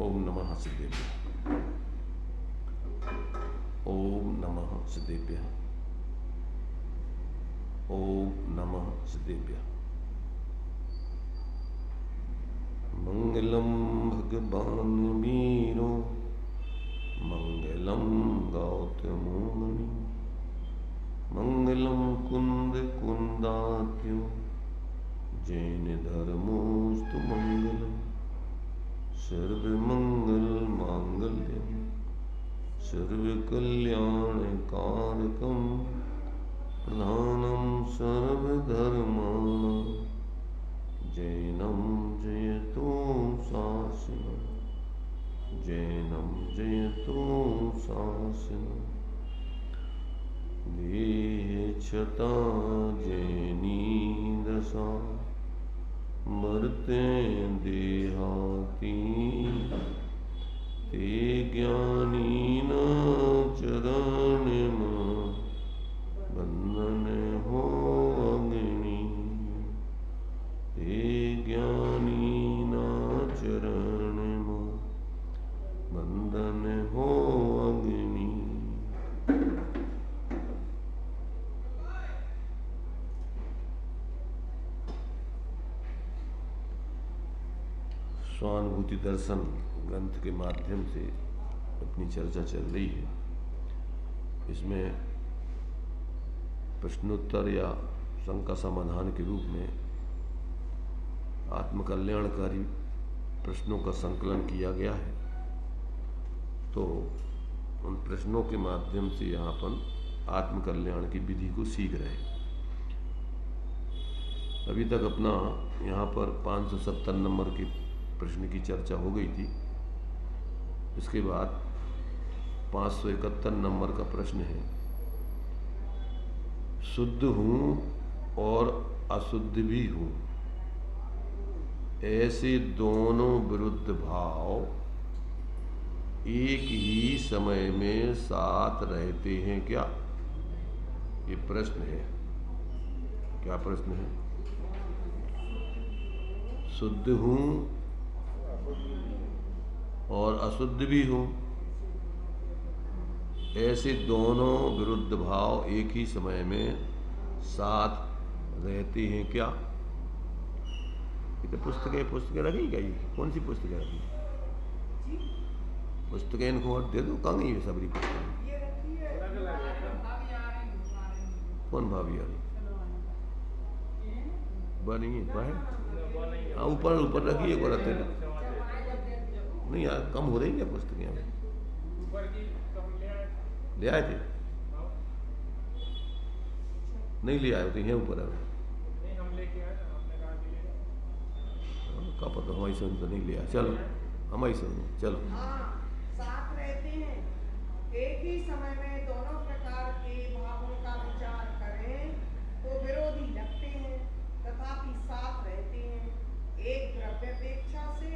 ओम नमः सिद्धेभ्यः। ओम नमः सिद्धेभ्यः। ओम नमः सिद्धेभ्यः। मंगलम भगवान वीरो मंगलम गौतमो मुनि मंगलम कुंद कुंदात्यो जैन धर्मोस्तु मंगलम सर्वमंगल मांगल्यम सर्वकल्याणकारकम प्रधानम सर्वधर्माणां जैनम जयतो शासनम जैनम जयतो शासनम देहच्छता जैनी दशा मरते देहाती ते ज्ञानी न चरण बंधन हो अग्नि ते ज्ञानी न चरण बंधन हो अग्नि। स्वानुभूति दर्शन ग्रंथ के माध्यम से अपनी चर्चा चल रही है। इसमें प्रश्नोत्तर या शंका समाधान के रूप में आत्मकल्याणकारी प्रश्नों का संकलन किया गया है। तो उन प्रश्नों के माध्यम से यहाँ पर आत्मकल्याण की विधि को सीख रहे हैं। अभी तक अपना यहाँ पर 570 नंबर की प्रश्न की चर्चा हो गई थी। इसके बाद 571 नंबर का प्रश्न है, शुद्ध हूँ और अशुद्ध भी हूँ, ऐसे दोनों विरुद्ध भाव एक ही समय में साथ रहते हैं क्या? ये प्रश्न है। क्या प्रश्न है? शुद्ध हूँ और अशुद्ध भी हूँ, ऐसे दोनों विरुद्ध भाव एक ही समय में साथ रहते हैं क्या? ये तो पुस्तकें रखी गई। कौन सी पुस्तकें रखी? पुस्तकें इनको दे दो। कहाँ गई है सबरी पुस्तकें? कौन भाभी आ रही? बनी है बाहर। हाँ, ऊपर रखिए। को रखते नहीं यार, कम हो रही क्या पुस्तकें? हमें ले आए थे? नहीं ले आए थे, यहाँ ऊपर है। क्या पता, हमारी समझ तो नहीं ले आए। चलो हमारी समझ। चलो साथ रहते हैं, एक ही समय में दोनों प्रकार के भावों का विचार करें तो विरोधी लगते हैं, तथापि साथ रहते हैं, एक द्रव्यापेक्षा से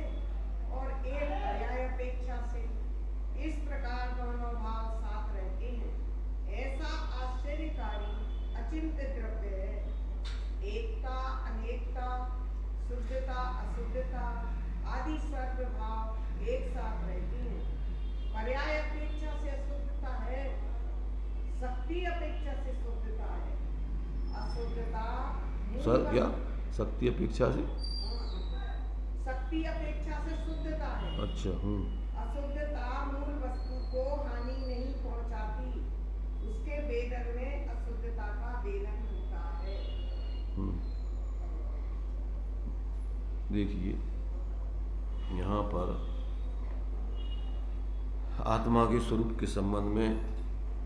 और एक पर्यायापेक्षा से। इस प्रकार दोनों भाव साथ रहते हैं। ऐसा आश्चर्यकारी अचिंत्य द्रव्य है। एकता अनेकता, शुद्धता अशुद्धता आदि सर्व भाव एक साथ रहती हैं। पर्याय अपेक्षा से अशुद्धता है, शक्ति अपेक्षा से शुद्धता है। अशुद्धता सर क्या? शक्ति अपेक्षा से? शक्ति अपेक्षा से शुद्धता है। अच्छा। अशुद्धता मूल वस्तु को हानि नहीं पहुंचाती, उसके वेदन में अशुद्धता का वेदन होता है। देखिए यहाँ पर आत्मा के स्वरूप के संबंध में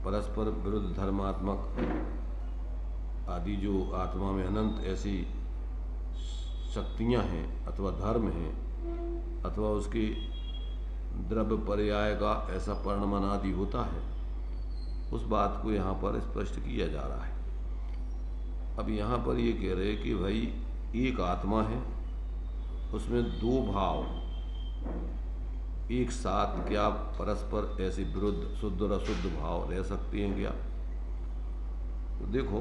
परस्पर विरुद्ध धर्मात्मक आदि जो आत्मा में अनंत ऐसी शक्तियाँ हैं अथवा धर्म हैं अथवा उसके द्रव्य पर्याय का ऐसा परिणमन आदि होता है, उस बात को यहाँ पर स्पष्ट किया जा रहा है। अब यहाँ पर ये कह रहे कि भाई एक आत्मा है, उसमें दो भाव एक साथ क्या परस्पर ऐसे विरुद्ध शुद्ध और अशुद्ध भाव रह सकते हैं क्या? तो देखो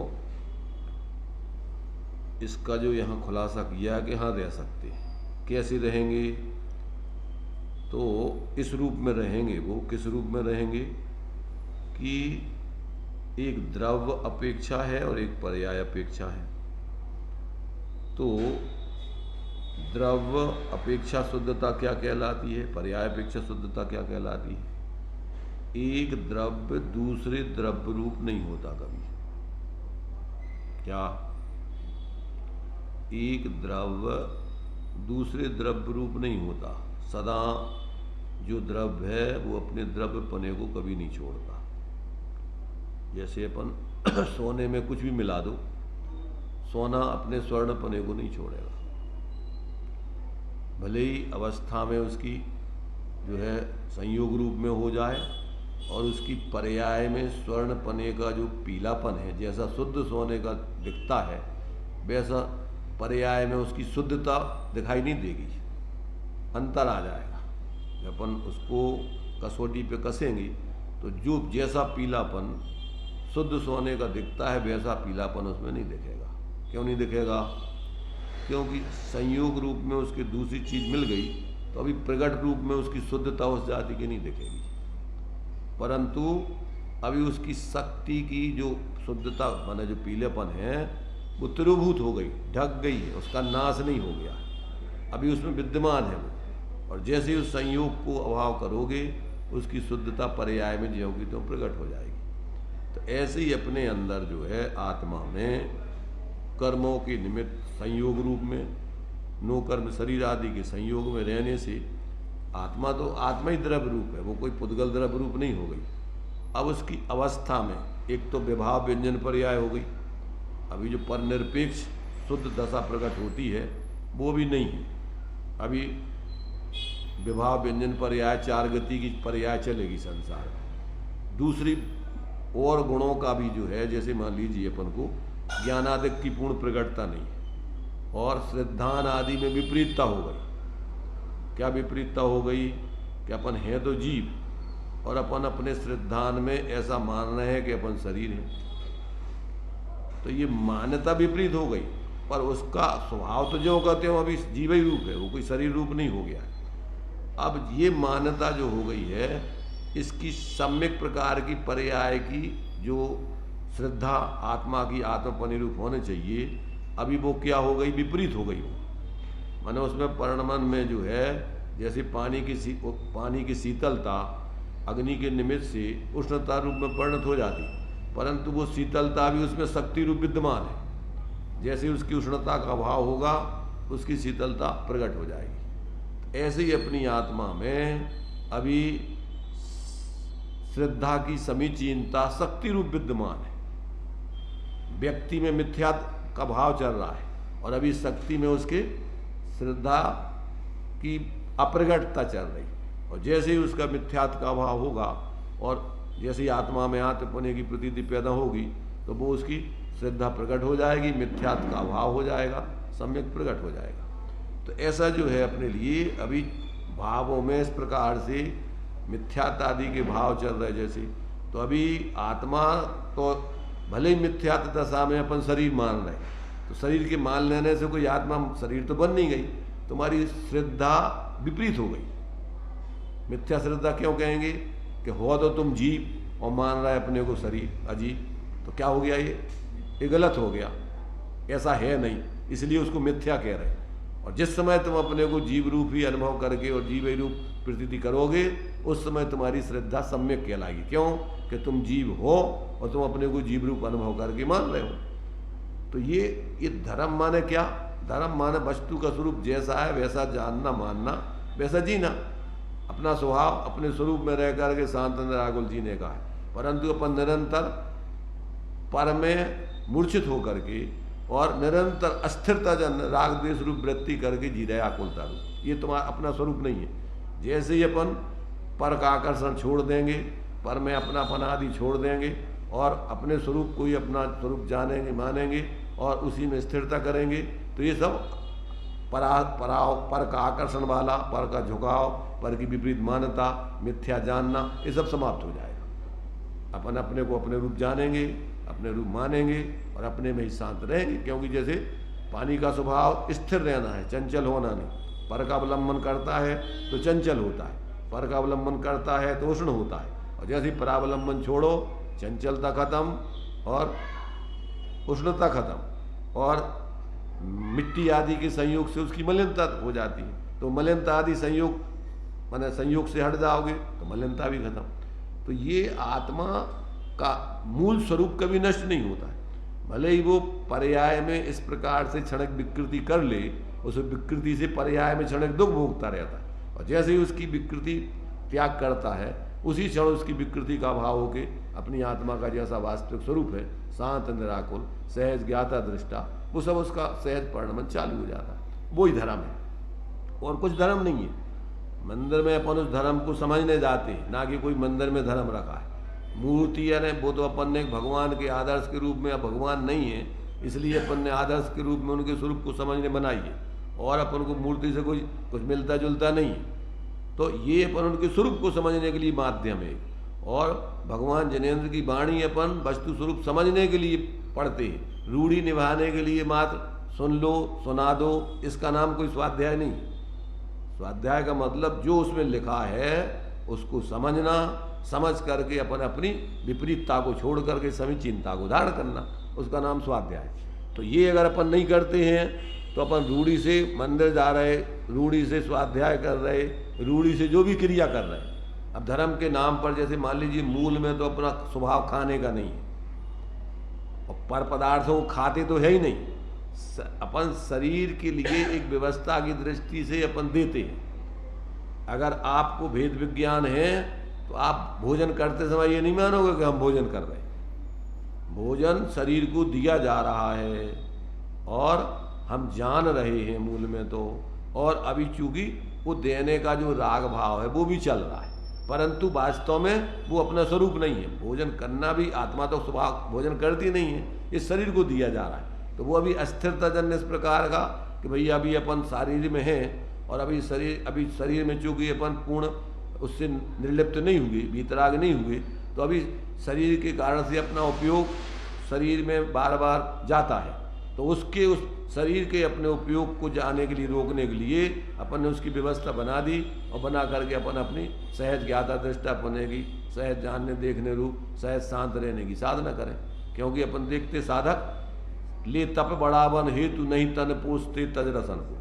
इसका जो यहाँ खुलासा किया कि हाँ रह सकते हैं। कैसे रहेंगे? तो इस रूप में रहेंगे। वो किस रूप में रहेंगे कि एक द्रव्य अपेक्षा है और एक पर्याय अपेक्षा है। तो द्रव्य अपेक्षा शुद्धता क्या कहलाती है, पर्याय अपेक्षा शुद्धता क्या कहलाती है? एक द्रव्य दूसरे द्रव्य रूप नहीं होता कभी। क्या एक द्रव्य दूसरे द्रव्य रूप नहीं होता? सदा जो द्रव्य है वो अपने द्रव्य पने को कभी नहीं छोड़ता। जैसे अपन सोने में कुछ भी मिला दो, सोना अपने स्वर्ण पने को नहीं छोड़ेगा। भले ही अवस्था में उसकी जो है संयोग रूप में हो जाए और उसकी पर्याय में स्वर्ण पने का जो पीलापन है, जैसा शुद्ध सोने का दिखता है वैसा पर्याय में उसकी शुद्धता दिखाई नहीं देगी, अंतर आ जाएगा। जब अपन उसको कसौटी पे कसेंगे तो जो जैसा पीलापन शुद्ध सोने का दिखता है वैसा पीलापन उसमें नहीं दिखेगा। क्यों नहीं दिखेगा? क्योंकि संयोग रूप में उसकी दूसरी चीज मिल गई तो अभी प्रकट रूप में उसकी शुद्धता उस जाति की नहीं दिखेगी, परंतु अभी उसकी शक्ति की जो शुद्धता माने जो पीलेपन है वो तिरोभूत हो गई, ढक गई है, उसका नाश नहीं हो गया, अभी उसमें विद्यमान है वो। और जैसे उस संयोग को अभाव करोगे उसकी शुद्धता पर्याय में जो होगी तो प्रकट हो जाएगी। तो ऐसे ही अपने अंदर जो है आत्मा में कर्मों के निमित्त संयोग रूप में नो कर्म शरीर आदि के संयोग में रहने से आत्मा तो आत्मा ही द्रव्य रूप है, वो कोई पुद्गल द्रव्य रूप नहीं हो गई। अब उसकी अवस्था में एक तो विभाव व्यंजन पर्याय हो गई, अभी जो परनिरपेक्ष शुद्ध दशा प्रकट होती है वो भी नहीं है। अभी विभाव व्यंजन पर्याय चार गति की पर्याय चलेगी संसार में। दूसरी और गुणों का भी जो है, जैसे मान लीजिए अपन को ज्ञानादिक की पूर्ण प्रकटता नहीं है और श्रद्धान आदि में विपरीतता हो गई। क्या विपरीतता हो गई कि अपन है तो जीव और अपन अपने श्रद्धान में ऐसा मान रहे हैं कि अपन शरीर है, तो ये मान्यता विपरीत हो गई। पर उसका स्वभाव तो जो कहते हो अभी जीव ही रूप है, वो कोई शरीर रूप नहीं हो गया। अब ये मान्यता जो हो गई है इसकी सम्यक प्रकार की पर्याय की जो श्रद्धा आत्मा की आत्मपनि रूप होने चाहिए, अभी वो क्या हो गई, विपरीत हो गई। वो माने उसमें परिणमन में जो है जैसे पानी की शीतलता अग्नि के निमित्त से उष्णता रूप में परिणत हो जाती, परंतु वो शीतलता भी उसमें शक्ति रूप विद्यमान है। जैसे उसकी उष्णता का अभाव होगा उसकी शीतलता प्रकट हो जाएगी। ऐसे ही अपनी आत्मा में अभी श्रद्धा की समीचीनता शक्ति रूप विद्यमान है। व्यक्ति में मिथ्या का भाव चल रहा है और अभी शक्ति में उसके श्रद्धा की अप्रगटता चल रही, और जैसे ही उसका मिथ्यात्व का भाव होगा और जैसे ही आत्मा में आत्मपने की प्रतीति पैदा होगी तो वो उसकी श्रद्धा प्रकट हो जाएगी, मिथ्यात्व का भाव हो जाएगा, सम्यक प्रकट हो जाएगा। तो ऐसा जो है अपने लिए अभी भावों में इस प्रकार से मिथ्यात्व आदि के भाव चल रहे जैसे, तो अभी आत्मा तो भले ही मिथ्यात्व दशा में अपन शरीर मान रहे, तो शरीर के मान लेने से कोई आत्मा शरीर तो बन नहीं गई, तुम्हारी श्रद्धा विपरीत हो गई। मिथ्या श्रद्धा क्यों कहेंगे कि हो तो तुम जीव और मान रहा है अपने को शरीर अजीब, तो क्या हो गया, ये गलत हो गया, ऐसा है नहीं, इसलिए उसको मिथ्या कह रहे हैं। और जिस समय तुम अपने को जीव रूप ही अनुभव करके और जीव रूप प्रतीति करोगे उस समय तुम्हारी श्रद्धा सम्यक कहलाएगी। क्यों कि तुम जीव हो और तुम अपने को जीव रूप अनुभव करके मान रहे हो। तो ये धर्म माने क्या? धर्म माने वस्तु का स्वरूप जैसा है वैसा जानना, मानना, वैसा जीना, अपना स्वभाव अपने स्वरूप में रह करके शांत निराकुल जीने का है। परंतु अपन निरंतर पर में मूर्छित होकर के और निरंतर अस्थिरता जन राग द्वेष रूप वृत्ति करके जी रहे आकुलता रूप, ये तुम्हारा अपना स्वरूप नहीं है। जैसे ही अपन पर का आकर्षण छोड़ देंगे, पर में अपनापन आदि छोड़ देंगे और अपने स्वरूप को ही अपना स्वरूप जानेंगे, मानेंगे और उसी में स्थिरता करेंगे, तो ये सब पर का आकर्षण वाला, पर का झुकाव, पर की विपरीत मान्यता, मिथ्या जानना, ये सब समाप्त हो जाएगा। अपन अपने को अपने रूप जानेंगे, अपने रूप मानेंगे और अपने में ही शांत रहेंगे। क्योंकि जैसे पानी का स्वभाव स्थिर रहना है, चंचल होना नहीं, पर का अवलंबन करता है तो चंचल होता है, पर का अवलंबन करता है तो उष्ण होता है। और जैसे ही परावलंबन छोड़ो, चंचलता खत्म और उष्णता खत्म, और मिट्टी आदि के संयोग से उसकी मलिनता हो जाती है। तो मलिनता आदि संयोग माने संयोग से हट जाओगे तो मलिनता भी खत्म। तो ये आत्मा का मूल स्वरूप कभी नष्ट नहीं होता है। भले ही वो पर्याय में इस प्रकार से क्षणिक विकृति कर ले, उस विकृति से पर्याय में क्षणिक दुख भोगता रहता है, और जैसे ही उसकी विकृति त्याग करता है उसी क्षण उसकी विकृति का अभाव होके अपनी आत्मा का जैसा वास्तविक स्वरूप है, शांत निराकुल सहज ज्ञाता दृष्टा, वो सब उसका सहज परिणमन चालू हो जाता है। वही धर्म है और कुछ धर्म नहीं है। मंदिर में अपन उस धर्म को समझने जाते हैं, ना कि कोई मंदिर में धर्म रखा है। मूर्ति है वो तो अपन ने भगवान के आदर्श के रूप में, अब भगवान नहीं है इसलिए अपन ने आदर्श के रूप में उनके स्वरूप को समझने बनाई है, और अपन को मूर्ति से कुछ मिलता जुलता नहीं है। तो ये अपन उनके स्वरूप को समझने के लिए माध्यम है, और भगवान जिनेंद्र की वाणी अपन वस्तु स्वरूप समझने के लिए पढ़ते हैं। रूढ़ी निभाने के लिए मात्र सुन लो सुना दो, इसका नाम कोई स्वाध्याय नहीं। स्वाध्याय का मतलब जो उसमें लिखा है उसको समझना, समझ करके अपन अपनी विपरीतता को छोड़ करके समीचीनता को धारण करना, उसका नाम स्वाध्याय। तो ये अगर अपन नहीं करते हैं तो अपन रूढ़ी से मंदिर जा रहे, रूढ़ी से स्वाध्याय कर रहे, रूढ़ी से जो भी क्रिया कर रहे हैं। अब धर्म के नाम पर जैसे मान लीजिए मूल में तो अपना स्वभाव खाने का नहीं है, और पर पदार्थों को खाते तो है ही नहीं। अपन शरीर के लिए एक व्यवस्था की दृष्टि से अपन देते हैं। अगर आपको भेद विज्ञान है तो आप भोजन करते समय ये नहीं मानोगे कि हम भोजन कर रहे हैं। भोजन शरीर को दिया जा रहा है और हम जान रहे हैं मूल में तो, और अभी चूंकि वो देने का जो राग भाव है वो भी चल रहा है, परंतु वास्तव में वो अपना स्वरूप नहीं है। भोजन करना भी आत्मा तो स्वभाव भोजन करती नहीं है, इस शरीर को दिया जा रहा है। तो वो अभी अस्थिरता जन्य इस प्रकार का कि भैया अभी अपन शरीर में हैं, और अभी शरीर में चूंकि अपन पूर्ण उससे निर्लिप्त नहीं हुए, वीतराग नहीं हुए, तो अभी शरीर के कारण से अपना उपयोग शरीर में बार बार जाता है। तो उसके उस शरीर के अपने उपयोग को जाने के लिए, रोकने के लिए अपन ने उसकी व्यवस्था बना दी, और बना करके अपन अपनी सहज ज्ञाता दृष्टा बनेगी, सहज जानने देखने रूप सहज शांत रहने की साधना करें। क्योंकि अपन देखते साधक ले तप बढ़ावन हेतु नहीं तन पोषते तज रसन को,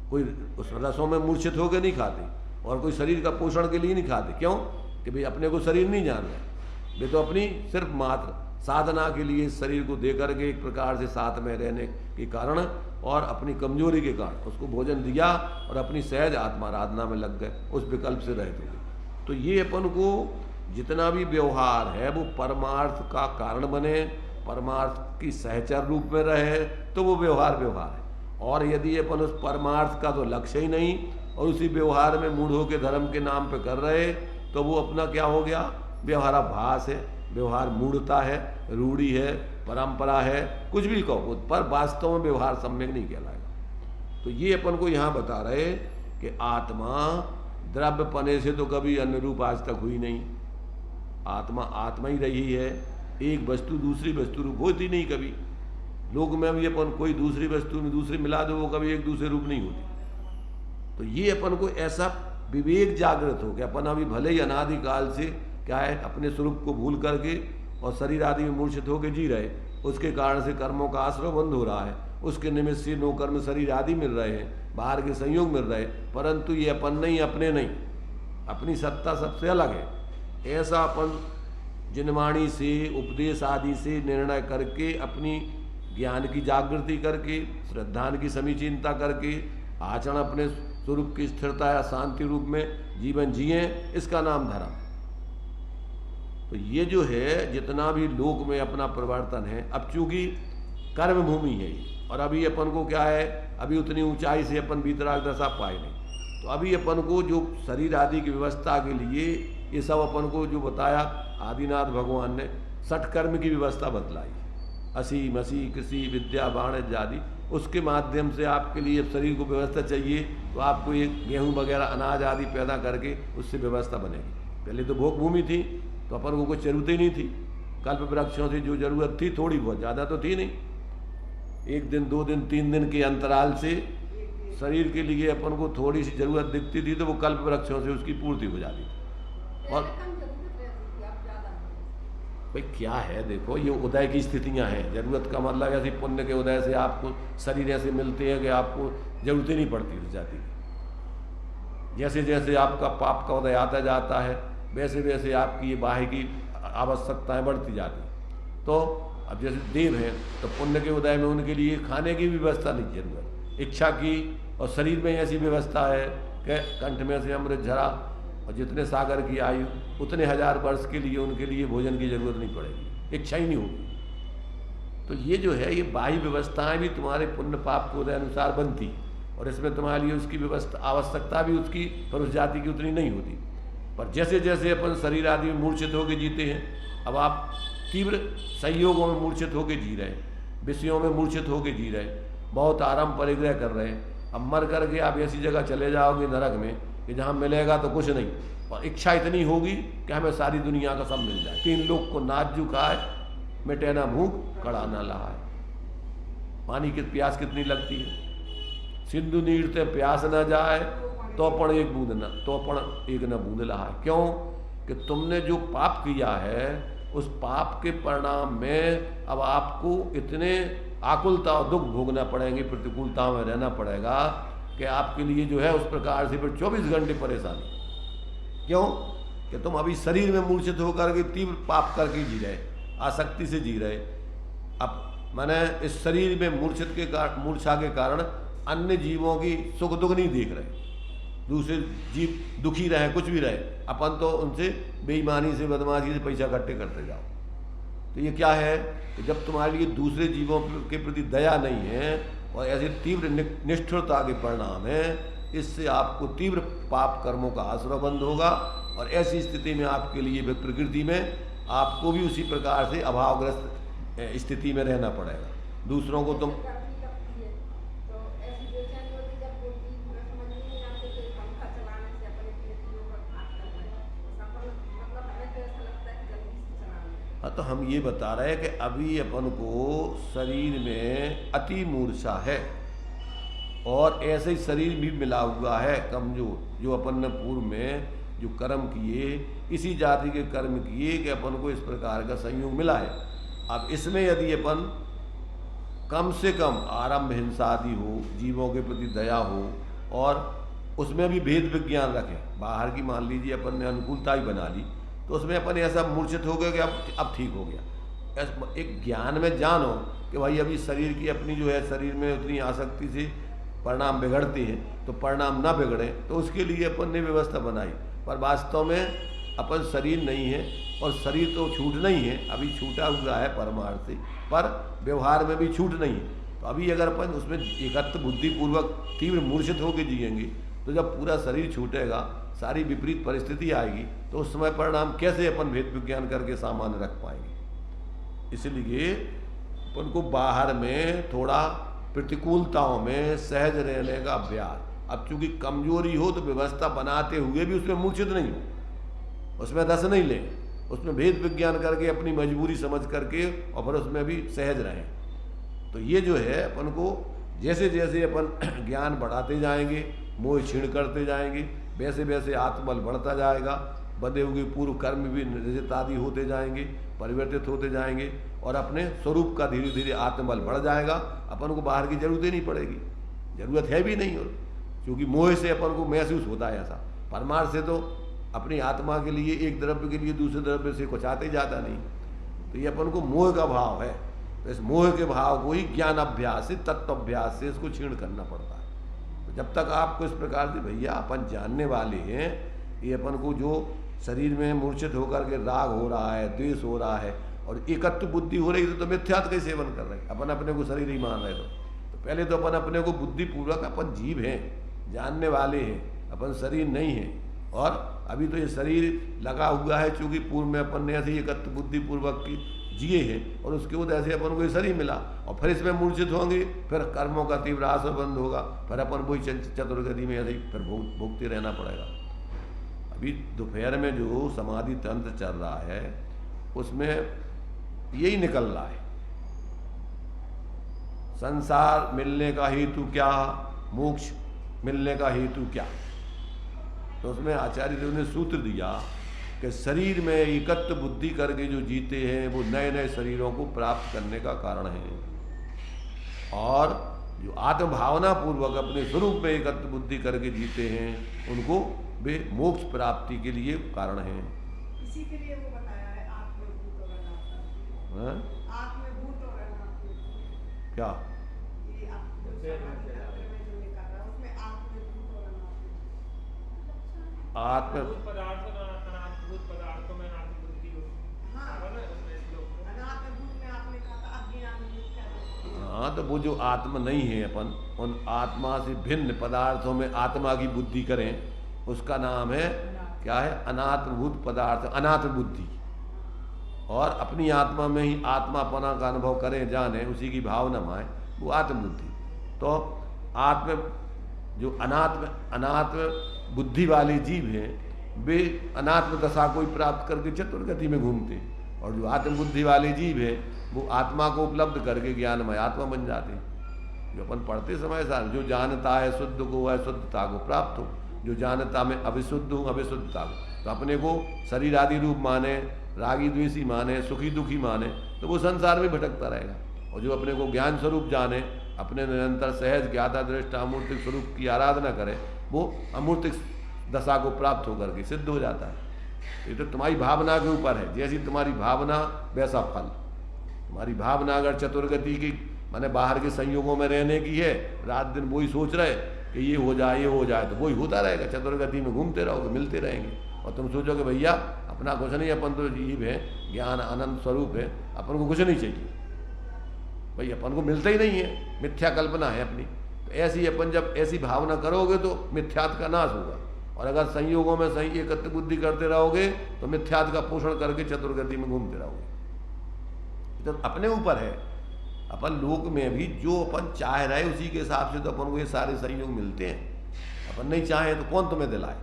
कोई उस रसों में मूर्छित होकर नहीं खाते, और कोई शरीर का पोषण के लिए नहीं खाते। क्यों? कि भाई अपने को शरीर नहीं जान रहे, वे तो अपनी सिर्फ मात्र साधना के लिए शरीर को दे करके एक प्रकार से साथ में रहने के कारण और अपनी कमजोरी के कारण उसको भोजन दिया और अपनी सहज आत्माराधना में लग गए, उस विकल्प से रहित हो गए। तो ये अपन को जितना भी व्यवहार है वो परमार्थ का कारण बने, परमार्थ की सहचर रूप में रहे, तो वो व्यवहार है। और यदि अपन उस परमार्थ का तो लक्ष्य ही नहीं और उसी व्यवहार में मूढ़ होकर धर्म के नाम पे कर रहे, तो वो अपना क्या हो गया? व्यवहाराभास है, व्यवहार मूढ़ता है, रूढ़ी है, परंपरा है, कुछ भी कहो, पर वास्तव में व्यवहार सम्यक नहीं कहलाएगा। तो ये अपन को यहाँ बता रहे कि आत्मा द्रव्य पने से तो कभी अन्य रूप आज तक हुई नहीं। आत्मा आत्मा ही रही है, एक वस्तु दूसरी वस्तु रूप होती नहीं कभी। लोक में भी अपन कोई दूसरी वस्तु में दूसरी मिला दो, वो कभी एक दूसरे रूप नहीं होती। तो ये अपन को ऐसा विवेक जागृत हो कि अपन अभी भले ही अनादिकाल से क्या है अपने स्वरूप को भूल करके और शरीर आदि में मूर्छित होकर जी रहे, उसके कारण से कर्मों का आश्रय बंद हो रहा है, उसके निमित्त से नो कर्म शरीर आदि मिल रहे हैं, बाहर के संयोग मिल रहे, परंतु ये अपन नहीं, अपने नहीं, अपनी सत्ता सबसे अलग है। ऐसा अपन जिनवाणी से उपदेश आदि से निर्णय करके अपनी ज्ञान की जागृति करके श्रद्धान की समीचीनता करके आचरण अपने स्वरूप की स्थिरता या शांति रूप में जीवन जिए, इसका नाम धर्म। तो ये जो है जितना भी लोक में अपना परिवर्तन है, अब चूंकि कर्म भूमि है और अभी अपन को क्या है, अभी उतनी ऊंचाई से अपन वीतराग दशा पाए नहीं, तो अभी अपन को जो शरीर आदि की व्यवस्था के लिए ये सब अपन को जो बताया आदिनाथ भगवान ने 60 कर्म की व्यवस्था बतलाई, असी मसी कृषि विद्या वाणिज्य आदि, उसके माध्यम से आपके लिए शरीर को व्यवस्था चाहिए तो आपको ये गेहूं वगैरह अनाज आदि पैदा करके उससे व्यवस्था बनेगी। पहले तो भोग भूमि थी तो अपन को कुछ जरूरत ही नहीं थी, कल्प वृक्षों से जो जरूरत थी थोड़ी बहुत, ज़्यादा तो थी नहीं, 1 दिन 2 दिन 3 दिन के अंतराल से शरीर के लिए अपन को थोड़ी सी जरूरत दिखती थी तो वो कल्प वृक्षों से उसकी पूर्ति हो जाती थी। और भाई क्या है, देखो ये उदय की स्थितियां हैं। जरूरत का मतलब ऐसी पुण्य के उदय से आपको शरीर ऐसे मिलते हैं कि आपको जरूरत ही नहीं पड़ती उस जाति की। जैसे जैसे आपका पाप का उदय आता जाता है वैसे वैसे आपकी ये बाह्य की आवश्यकताएं बढ़ती जाती। तो अब जैसे देव हैं तो पुण्य के उदय में उनके लिए खाने की भी व्यवस्था नहीं जरूरत, इच्छा की, और शरीर में ऐसी व्यवस्था है कि कंठ में से अमृत झरा और जितने सागर की आयु उतने 1000 वर्ष के लिए उनके लिए भोजन की जरूरत नहीं पड़ेगी, इच्छा ही नहीं होगी। तो ये जो है ये बाह्य व्यवस्थाएं भी तुम्हारे पुण्य पाप के उदय अनुसार बनती, और इसमें तुम्हारे लिए उसकी व्यवस्था आवश्यकता भी उसकी पर उस जाति की उतनी नहीं होती। पर जैसे जैसे अपन शरीर आदि में मूर्छित होकर जीते हैं, अब आप तीव्र संयोगों में मूर्छित होकर जी रहे हैं, विषयों में मूर्छित होकर जी रहे हैं, बहुत आराम परिग्रह कर रहे हैं। अब मर करके आप ऐसी जगह चले जाओगे नरक में कि जहाँ मिलेगा तो कुछ नहीं, और इच्छा इतनी होगी कि हमें सारी दुनिया का सब मिल जाए। 3 लोग को नाजू खाए, मिटे ना भूख, कड़ा ना लहाए। पानी की प्यास कितनी लगती है, सिंधु नीर ते प्यास न जाए तो पण एक न बूंद लहाए। क्यों कि तुमने जो पाप किया है उस पाप के परिणाम में अब आपको इतने आकुलता और दुख भोगना पड़ेंगे, प्रतिकूलताओं में रहना पड़ेगा कि आपके लिए जो है उस प्रकार से फिर 24 घंटे परेशानी। क्यों कि तुम अभी शरीर में मूर्छित होकर के तीव्र पाप करके जी रहे, आसक्ति से जी रहे। अब मैंने इस शरीर में मूर्छा के कारण अन्य जीवों की सुख दुख नहीं देख रहे, दूसरे जीव दुखी रहे कुछ भी रहे, अपन तो उनसे बेईमानी से बदमाशी से पैसा इकट्ठे करते जाओ। तो ये क्या है कि जब तुम्हारे लिए दूसरे जीवों के प्रति दया नहीं है और ऐसे तीव्र निष्ठुरता के परिणाम है, इससे आपको तीव्र पाप कर्मों का आश्रय बंद होगा, और ऐसी स्थिति में आपके लिए प्रकृति में आपको भी उसी प्रकार से अभावग्रस्त स्थिति में रहना पड़ेगा। दूसरों को तुम हाँ, तो हम ये बता रहे हैं कि अभी अपन को शरीर में अति मूर्छा है, और ऐसे ही शरीर भी मिला हुआ है कमजोर, जो अपन ने पूर्व में जो कर्म किए, इसी जाति के कर्म किए कि अपन को इस प्रकार का संयोग मिला है। अब इसमें यदि अपन कम से कम आरंभ हिंसा आदि हो, जीवों के प्रति दया हो, और उसमें भी भेद विज्ञान रखें, बाहर की मान लीजिए अपन ने अनुकूलता ही बना ली, तो उसमें अपन ऐसा मूर्छित हो गया कि अब ठीक हो गया। एक ज्ञान में जानो कि भाई अभी शरीर की अपनी जो है शरीर में उतनी आसक्ति से परिणाम बिगड़ते हैं, तो परिणाम ना बिगड़े तो उसके लिए अपन ने व्यवस्था बनाई। पर वास्तव में अपन शरीर नहीं है, और शरीर तो छूट नहीं है, अभी छूटा हुआ है परमार्थ से, पर व्यवहार में भी छूट नहीं है। तो अभी अगर अपन उसमें एकत्र बुद्धिपूर्वक तीव्र मूर्छित होकर जिएंगे, तो जब पूरा शरीर छूटेगा, सारी विपरीत परिस्थिति आएगी, तो उस समय परिणाम कैसे अपन भेद विज्ञान करके सामान्य रख पाएंगे। इसलिए अपन को बाहर में थोड़ा प्रतिकूलताओं में सहज रहने का अभ्यास। अब चूंकि कमजोरी हो तो व्यवस्था बनाते हुए भी उसमें मूर्छित नहीं हो, उसमें रस नहीं ले, उसमें भेद विज्ञान करके अपनी मजबूरी समझ करके और फिर उसमें भी सहज रहें। तो ये जो है अपन को जैसे जैसे अपन ज्ञान बढ़ाते जाएंगे, मोह क्षीण करते जाएंगे, वैसे वैसे आत्मबल बढ़ता जाएगा, बंधे हुए पूर्व कर्म भी निरजित आदि होते जाएंगे, परिवर्तित होते जाएंगे, और अपने स्वरूप का धीरे धीरे आत्मबल बढ़ जाएगा। अपन को बाहर की जरूरत ही नहीं पड़ेगी, जरूरत है भी नहीं, और क्योंकि मोह से अपन को महसूस होता है ऐसा। परमार्थ से तो अपनी आत्मा के लिए एक द्रव्य के लिए दूसरे द्रव्य से कुछ आते जाता नहीं। तो ये अपन को मोह का भाव है, तो इस मोह के भाव को ही ज्ञान अभ्यास से, तत्व अभ्यास से इसको क्षीण करना पड़ता है। तो जब तक आपको इस प्रकार से भैया अपन जानने वाले हैं, ये अपन को जो शरीर में मूर्छित होकर के राग हो रहा है, द्वेष हो रहा है, और एकत्व बुद्धि हो रही है, तो मिथ्यात्व का सेवन कर रहे हैं, अपन अपने को शरीर ही मान रहे। तो पहले तो अपन अपने को बुद्धिपूर्वक अपन जीव हैं, जानने वाले हैं, अपन शरीर नहीं है। और अभी तो ये शरीर लगा हुआ है, चूँकि पूर्व में अपन ने ऐसे एकत्व बुद्धिपूर्वक की जिए हैं, और उसके बाद ऐसे अपन को ये शरीर मिला, और फिर इसमें मूर्छित होंगे, फिर कर्मों का तीव्र आसर बंद होगा, फिर अपन वही चतुर्गति में ऐसे ही फिर भोगते रहना पड़ेगा। अभी दोपहर में जो समाधि तंत्र चल रहा है उसमें यही निकल रहा है, संसार मिलने का हेतु क्या, मोक्ष मिलने का हेतु क्या। तो उसमें आचार्य देव ने सूत्र दिया कि शरीर में एकत्व बुद्धि करके जो जीते हैं वो नए नए शरीरों को प्राप्त करने का कारण है, और जो आत्मभावना पूर्वक अपने स्वरूप में एकत्व बुद्धि करके जीते हैं उनको वे मोक्ष प्राप्ति के लिए कारण हैं। इसी के लिए वो बताया है आत्मभूत और अनात्म। आत्मभूत और अनात्म क्या ये आप जो समाधि तंत्र में जो निकाला उसमें आत्मभूत और अनात्म आत्म पदार्थ में अनात्मभूत पदार्थों में आत्मबुद्धि हो। हाँ अनात्मभूत में आपने कहा था अज्ञान मिथ्या। हाँ, तो वो जो आत्मा नहीं है अपन उन आत्मा से भिन्न पदार्थों में आत्मा की बुद्धि करें उसका नाम है क्या है, अनात्मभूत पदार्थ, अनात्म बुद्धि। और अपनी आत्मा में ही आत्मापना का अनुभव करें जाने उसी की भावना माए वो आत्मबुद्धि। तो आत्म जो अनात्म बुद्धि वाले जीव हैं वे अनात्म दशा को प्राप्त करके चतुर्गति में घूमते हैं, और जो आत्मबुद्धि वाले जीव है वो आत्मा को उपलब्ध करके ज्ञानमय आत्मा बन जाते हैं। जो अपन पढ़ते समय सार जो जानता है शुद्ध को वह शुद्धता को प्राप्त हो, जो जानता मैं अविशुद्ध हूँ अविशुद्धता को, तो अपने को शरीर आदि रूप माने, रागी द्वेषी माने, सुखी दुखी माने, तो वो संसार में भटकता रहेगा। और जो अपने को ज्ञान स्वरूप जाने, अपने निरंतर सहज ज्ञाता दृष्टा अमूर्तिक स्वरूप की आराधना करे, वो अमूर्तिक दशा को प्राप्त होकर के सिद्ध हो जाता है। ये तो तुम्हारी भावना के ऊपर है, जैसी तुम्हारी भावना वैसा फल। तुम्हारी भावना अगर चतुर्गति की माने बाहर के संयोगों में रहने की है, रात दिन वही सोच रहे कि ये हो जाए तो वही होता रहेगा, चतुर्गति में घूमते रहोगे, मिलते रहेंगे। और तुम सोचोगे भैया अपना कुछ नहीं, अपन तो जीव है, ज्ञान आनंद स्वरूप है, अपन को कुछ नहीं चाहिए, भाई अपन को मिलता ही नहीं है, मिथ्या कल्पना है अपनी। तो ऐसी अपन जब ऐसी भावना करोगे तो मिथ्यात्व का नाश होगा, और अगर संयोगों में सही एकत्व बुद्धि करते रहोगे तो मिथ्यात्व का पोषण करके चतुर्गति में घूमते रहोगे। तो अपने ऊपर है, अपन लोक में भी जो अपन चाह रहे उसी के हिसाब से तो अपन को ये सारे संयोग मिलते हैं। अपन नहीं चाहे तो कौन तुम्हें दिलाए,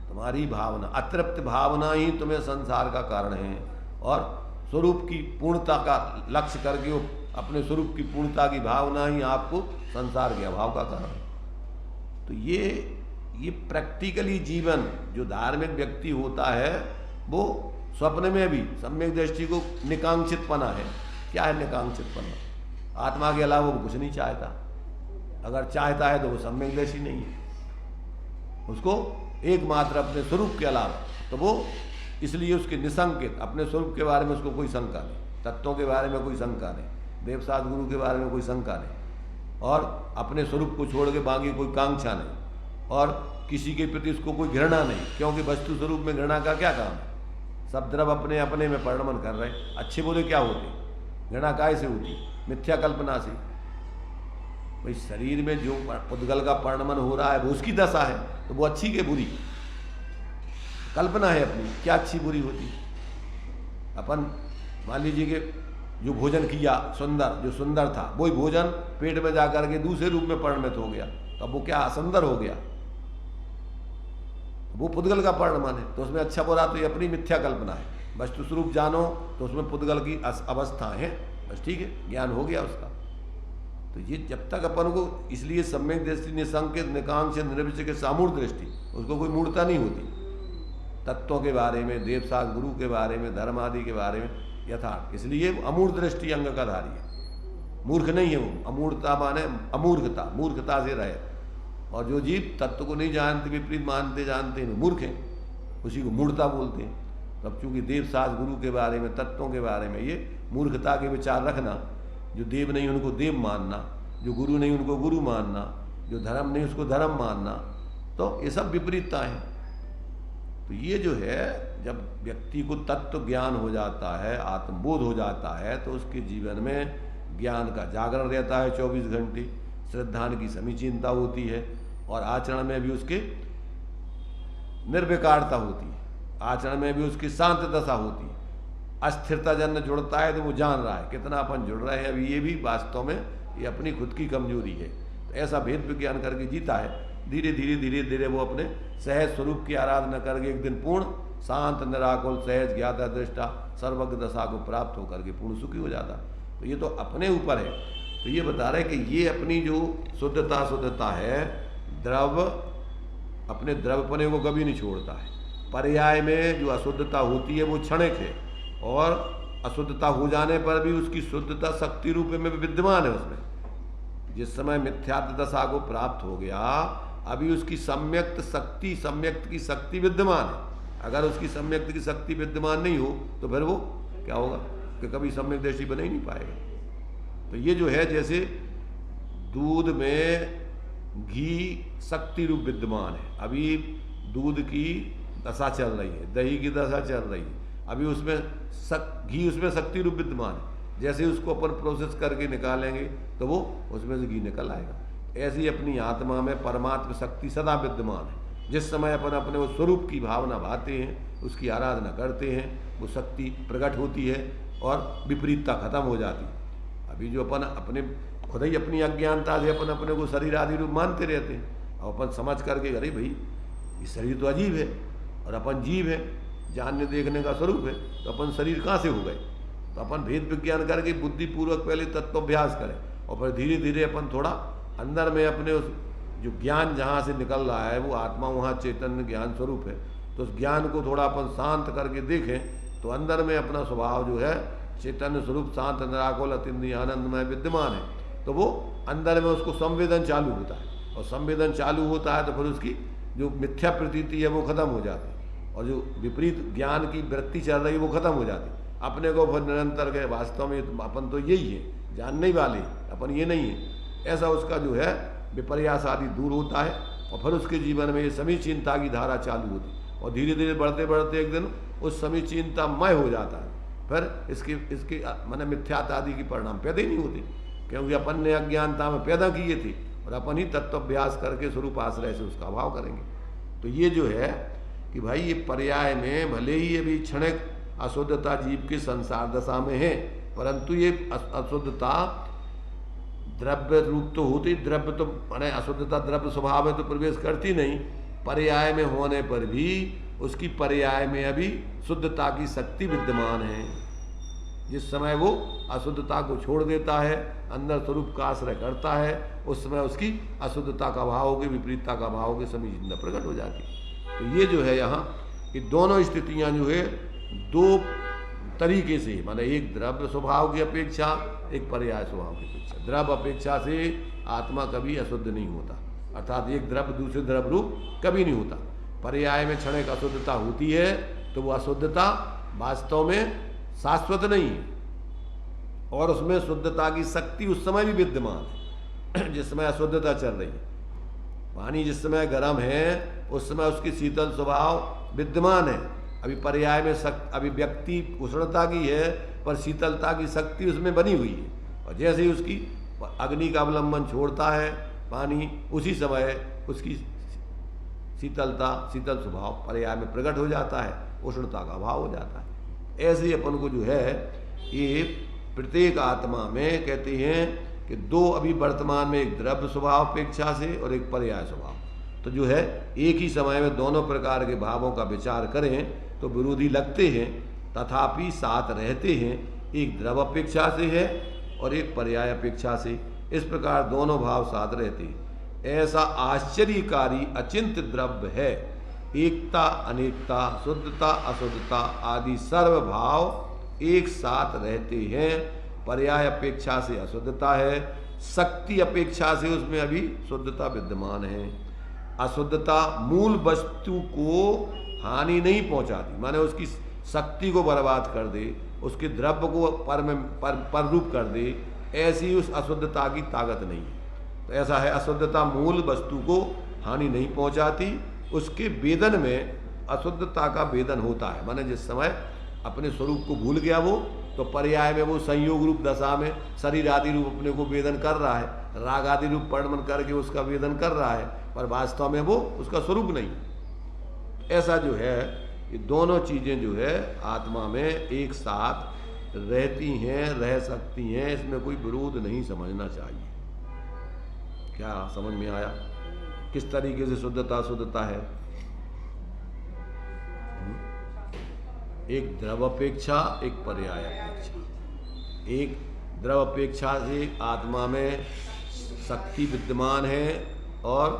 तुम्हारी भावना, अतृप्त भावना ही तुम्हें संसार का कारण है। और स्वरूप की पूर्णता का लक्ष्य करके वो अपने स्वरूप की पूर्णता की भावना ही आपको संसार के अभाव का कारण है। तो ये प्रैक्टिकली जीवन जो धार्मिक व्यक्ति होता है वो स्वप्न में भी सम्यक दृष्टि को निकांक्षितपना है। क्या है निकांक्षितपना? आत्मा के अलावा वो कुछ नहीं चाहता, अगर चाहता है तो वो सम्यक दृष्टि नहीं है, उसको एकमात्र अपने स्वरूप के अलावा, तो वो इसलिए उसके निसंकित, अपने स्वरूप के बारे में उसको कोई शंका नहीं, तत्वों के बारे में कोई शंका नहीं, देवसात गुरु के बारे में कोई शंका नहीं, और अपने स्वरूप को छोड़ के बाकी कोई कांक्षा नहीं, और किसी के प्रति उसको कोई घृणा नहीं, क्योंकि वस्तु स्वरूप में घृणा का क्या काम है? सब द्रव अपने अपने में परिणमन कर रहे हैं, अच्छे बुरे क्या होते, घृणा काय से होती? मिथ्या कल्पना से। भाई शरीर में जो पुद्गल का परिणमन हो रहा है वो उसकी दशा है, तो वो अच्छी के बुरी कल्पना है अपनी, क्या अच्छी बुरी होती? अपन मान लीजिए कि जो भोजन किया सुंदर, जो सुंदर था वही भोजन पेट में जाकर के दूसरे रूप में परिणमित हो गया, तो वो क्या असुंदर हो गया? वो पुद्गल का परिणमन है, तो उसमें अच्छा बुरा तो ये अपनी मिथ्या कल्पना है। वस्तु स्वरूप जानो तो उसमें पुद्गल की अवस्था है, बस ठीक है, ज्ञान हो गया उसका। तो ये जब तक अपन को, इसलिए सम्यक दृष्टि, निसंकित, निकांक्ष, निर्विषय के सामूर्त दृष्टि, उसको कोई मूर्ता नहीं होती। तत्वों के बारे में, देवसात गुरु के बारे में, धर्म आदि के बारे में यथार्थ, इसलिए अमूर्त दृष्टि अंग का धारी है, मूर्ख नहीं है वो। अमूर्ता माने अमूर्खता, मूर्खता से रहे। और जो जीव तत्व को नहीं जानते, विपरीत मानते जानते हैं, मूर्ख हैं, उसी को मूर्खता बोलते हैं। तब चूंकि देवसात गुरु के बारे में, तत्वों के बारे में ये मूर्खता के विचार रखना, जो देव नहीं उनको देव मानना, जो गुरु नहीं उनको गुरु मानना, जो धर्म नहीं उसको धर्म मानना, तो ये सब विपरीतता है। तो ये जो है, जब व्यक्ति को तत्व ज्ञान हो जाता है, आत्मबोध हो जाता है, तो उसके जीवन में ज्ञान का जागरण रहता है 24 घंटे, श्रद्धान की समीचीनता होती है, और आचरण में भी उसके निर्विकारता होती है, आचरण में भी उसकी शांत दशा होती है। अस्थिरता जन जुड़ता है तो वो जान रहा है कितना अपन जुड़ रहे हैं, अभी ये भी वास्तव में ये अपनी खुद की कमजोरी है। तो ऐसा भेद विज्ञान करके जीता है, धीरे धीरे धीरे धीरे वो अपने सहज स्वरूप की आराधना करके एक दिन पूर्ण शांत, निराकुल, सहज, ज्ञाता दृष्टा, सर्वज्ञ दशा को प्राप्त होकर के पूर्ण सुखी हो जाता। तो ये तो अपने ऊपर है। तो ये बता रहे कि ये अपनी जो शुद्धता है द्रव अपने द्रवपने को कभी नहीं छोड़ता है। पर्याय में जो अशुद्धता होती है वो क्षणिक है, और अशुद्धता हो जाने पर भी उसकी शुद्धता शक्ति रूप में विद्यमान है उसमें। जिस समय मिथ्यात्व दशा को प्राप्त हो गया, अभी उसकी सम्यक्त शक्ति, सम्यक्त की शक्ति विद्यमान है। अगर उसकी सम्यक्त की शक्ति विद्यमान नहीं हो तो फिर वो क्या होगा कि कभी सम्यक दृष्टि बन ही नहीं पाएगा। तो ये जो है, जैसे दूध में घी शक्ति रूप विद्यमान है, अभी दूध की दशा चल रही है, दही की दशा चल रही है, अभी उसमें घी उसमें शक्ति रूप विद्यमान है। जैसे उसको अपन प्रोसेस करके निकालेंगे तो वो उसमें से घी निकल आएगा। ऐसे ही अपनी आत्मा में परमात्मा शक्ति सदा विद्यमान है। जिस समय अपन अपने उस स्वरूप की भावना भाते हैं, उसकी आराधना करते हैं, वो शक्ति प्रकट होती है और विपरीतता खत्म हो जाती है। अभी जो अपन अपने खुद ही अपनी अज्ञानता से अपन अपने को शरीर आदि रूप मानते रहते हैं, और अपन समझ करके अरे भाई ये शरीर तो अजीब है और अपन जीव है, जानने देखने का स्वरूप है, तो अपन शरीर कहाँ से हो गए। तो अपन भेद विज्ञान करके बुद्धिपूर्वक पहले तत्वाभ्यास करें, और फिर धीरे धीरे अपन थोड़ा अंदर में अपने उस जो ज्ञान जहाँ से निकल रहा है वो आत्मा वहाँ चैतन्य ज्ञान स्वरूप है, तो उस ज्ञान को थोड़ा अपन शांत करके देखें तो अंदर में अपना स्वभाव जो है चैतन्य स्वरूप शांत निराकुल अतिन्द्रिय आनंदमय विद्यमान है। तो वो अंदर में उसको संवेदन चालू होता है, और संवेदन चालू होता है तो फिर उसकी जो मिथ्या प्रतीति है वो खत्म हो जाती है, और जो विपरीत ज्ञान की वृत्ति चल रही है वो खत्म हो जाती है। अपने को फिर निरंतर के वास्तव में अपन तो यही है, जानने वाले अपन ये नहीं है, ऐसा उसका जो है विपर्यास आदि दूर होता है, और फिर उसके जीवन में ये समीचीनता की धारा चालू होती है, और धीरे धीरे बढ़ते बढ़ते एक दिन उस समीचीनता मय हो जाता है। फिर इसके माने मिथ्यात्व आदि की परिणाम पैदा ही नहीं होते, क्योंकि अपन ने अज्ञानता में पैदा किए थे, और अपन ही तत्वाभ्यास करके स्वरूप आश्रय से उसका अभाव करेंगे। तो ये जो है कि भाई ये पर्याय में भले ही अभी क्षणिक अशुद्धता जीव की संसार दशा में है, परंतु ये अशुद्धता द्रव्य रूप तो होती, द्रव्य तो माने अशुद्धता द्रव्य स्वभाव में तो प्रवेश करती नहीं, पर्याय में होने पर भी उसकी पर्याय में अभी शुद्धता की शक्ति विद्यमान है। जिस समय वो अशुद्धता को छोड़ देता है, अंदर स्वरूप का आश्रय करता है, उस समय उसकी अशुद्धता का भाव होगी, विपरीतता का भाव होगी, समीचीनता प्रकट हो जाती है। तो ये जो है यहाँ कि दोनों स्थितियाँ जो है दो तरीके से, माने एक द्रव्य स्वभाव की अपेक्षा, एक पर्याय स्वभाव की अपेक्षा। द्रव्य अपेक्षा से आत्मा कभी अशुद्ध नहीं होता, अर्थात एक द्रव्य दूसरे द्रव्य रूप कभी नहीं होता। पर्याय में क्षणिक अशुद्धता होती है तो वो अशुद्धता वास्तव में शाश्वत नहीं है, और उसमें शुद्धता की शक्ति उस समय भी विद्यमान है जिस समय अशुद्धता चल रही है। पानी जिस समय गर्म है उस समय उसकी शीतल स्वभाव विद्यमान है। अभी पर्याय में अभी व्यक्ति उष्णता की है पर शीतलता की शक्ति उसमें बनी हुई है, और जैसे ही उसकी अग्नि का अवलंबन छोड़ता है पानी, उसी समय उसकी शीतल स्वभाव पर्याय में प्रकट हो जाता है, उष्णता का अभाव हो जाता है। ऐसे ही अपन को जो है ये प्रत्येक आत्मा में कहते हैं कि दो अभी वर्तमान में एक द्रव्य स्वभाव अपेक्षा से और एक पर्याय स्वभाव, तो जो है एक ही समय में दोनों प्रकार के भावों का विचार करें तो विरोधी लगते हैं, तथापि साथ रहते हैं। एक द्रव्य अपेक्षा से है और एक पर्याय अपेक्षा से, इस प्रकार दोनों भाव साथ रहते हैं। ऐसा आश्चर्यकारी अचिंत्य द्रव्य है। एकता अनेकता, शुद्धता अशुद्धता आदि सर्व भाव एक साथ रहते हैं। पर्याय अपेक्षा से अशुद्धता है, शक्ति अपेक्षा से उसमें अभी शुद्धता विद्यमान है। अशुद्धता मूल वस्तु को हानि नहीं पहुंचाती, माने उसकी शक्ति को बर्बाद कर दे, उसके द्रव्य को पर रूप कर दे, ऐसी उस अशुद्धता की ताकत नहीं है। तो ऐसा है, अशुद्धता मूल वस्तु को हानि नहीं पहुंचाती, उसके वेदन में अशुद्धता का वेदन होता है। माने जिस समय अपने स्वरूप को भूल गया वो, तो पर्याय में वो संयोग रूप दशा में शरीर आदि रूप अपने को वेदन कर रहा है, राग आदि रूप परिणमन करके उसका वेदन कर रहा है, पर वास्तव में वो उसका स्वरूप नहीं। ऐसा जो है ये दोनों चीज़ें जो है आत्मा में एक साथ रहती हैं, रह सकती हैं, इसमें कोई विरोध नहीं समझना चाहिए। क्या समझ में आया किस तरीके से शुद्धता शुद्धता है? एक द्रव अपेक्षा, एक पर्याय अपेक्षा। एक द्रव अपेक्षा से आत्मा में शक्ति विद्यमान है और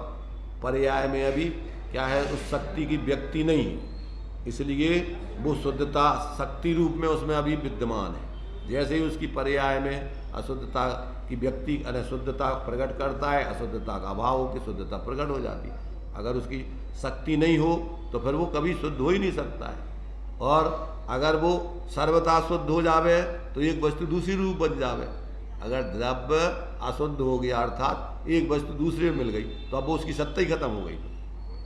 पर्याय में अभी क्या है, उस शक्ति की व्यक्ति नहीं है, इसलिए वो शुद्धता शक्ति रूप में उसमें अभी विद्यमान है। जैसे ही उसकी पर्याय में अशुद्धता की व्यक्ति अशुद्धता प्रकट करता है, अशुद्धता का अभाव हो के शुद्धता प्रकट हो जाती है। अगर उसकी शक्ति नहीं हो तो फिर वो कभी शुद्ध हो ही नहीं सकता है। और अगर वो सर्वथा शुद्ध हो जावे तो एक वस्तु दूसरी रूप बन जावे। अगर द्रव्य अशुद्ध हो गया अर्थात एक वस्तु दूसरे में मिल गई तो अब वो उसकी सत्ता ही खत्म हो गई।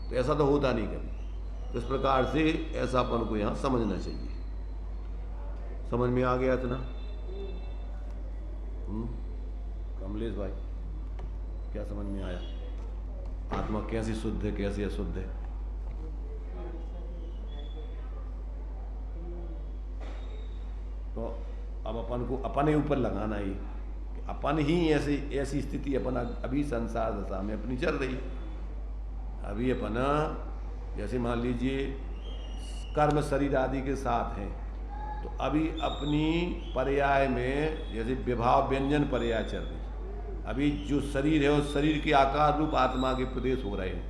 तो ऐसा तो होता नहीं कभी। तो इस प्रकार से ऐसा अपन को यहाँ समझना चाहिए। समझ में आ गया इतना? कमलेश भाई क्या समझ में आया? आत्मा कैसी शुद्ध है, कैसी अशुद्ध है? तो अब अपन को अपने ऊपर लगाना ही, अपन ही ऐसी स्थिति अपन अभी संसार दशा में अपनी चल रही है। अभी अपन जैसे मान लीजिए कर्म शरीर आदि के साथ हैं, तो अभी अपनी पर्याय में जैसे विभाव व्यंजन पर्याय चल रही है। अभी जो शरीर है उस शरीर के आकार रूप आत्मा के प्रदेश हो रहे हैं,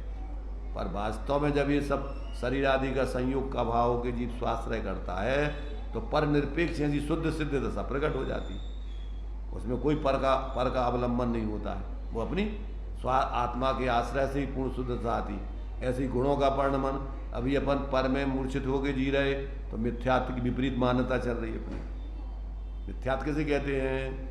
पर वास्तव में जब ये सब शरीर आदि का संयोग का भाव के जीव स्वाश्रय करता है तो पर निरपेक्ष ऐसी शुद्ध सिद्ध दशा प्रकट हो जाती है। उसमें कोई पर का अवलंबन नहीं होता है, वो अपनी आत्मा के आश्रय से ही पूर्ण शुद्ध दशा आती है। ऐसे गुणों का परिणमन अभी अपन पर में मूर्छित होकर जी रहे तो मिथ्यात्व की विपरीत मान्यता चल रही है अपनी। मिथ्यात्व कैसे कहते हैं?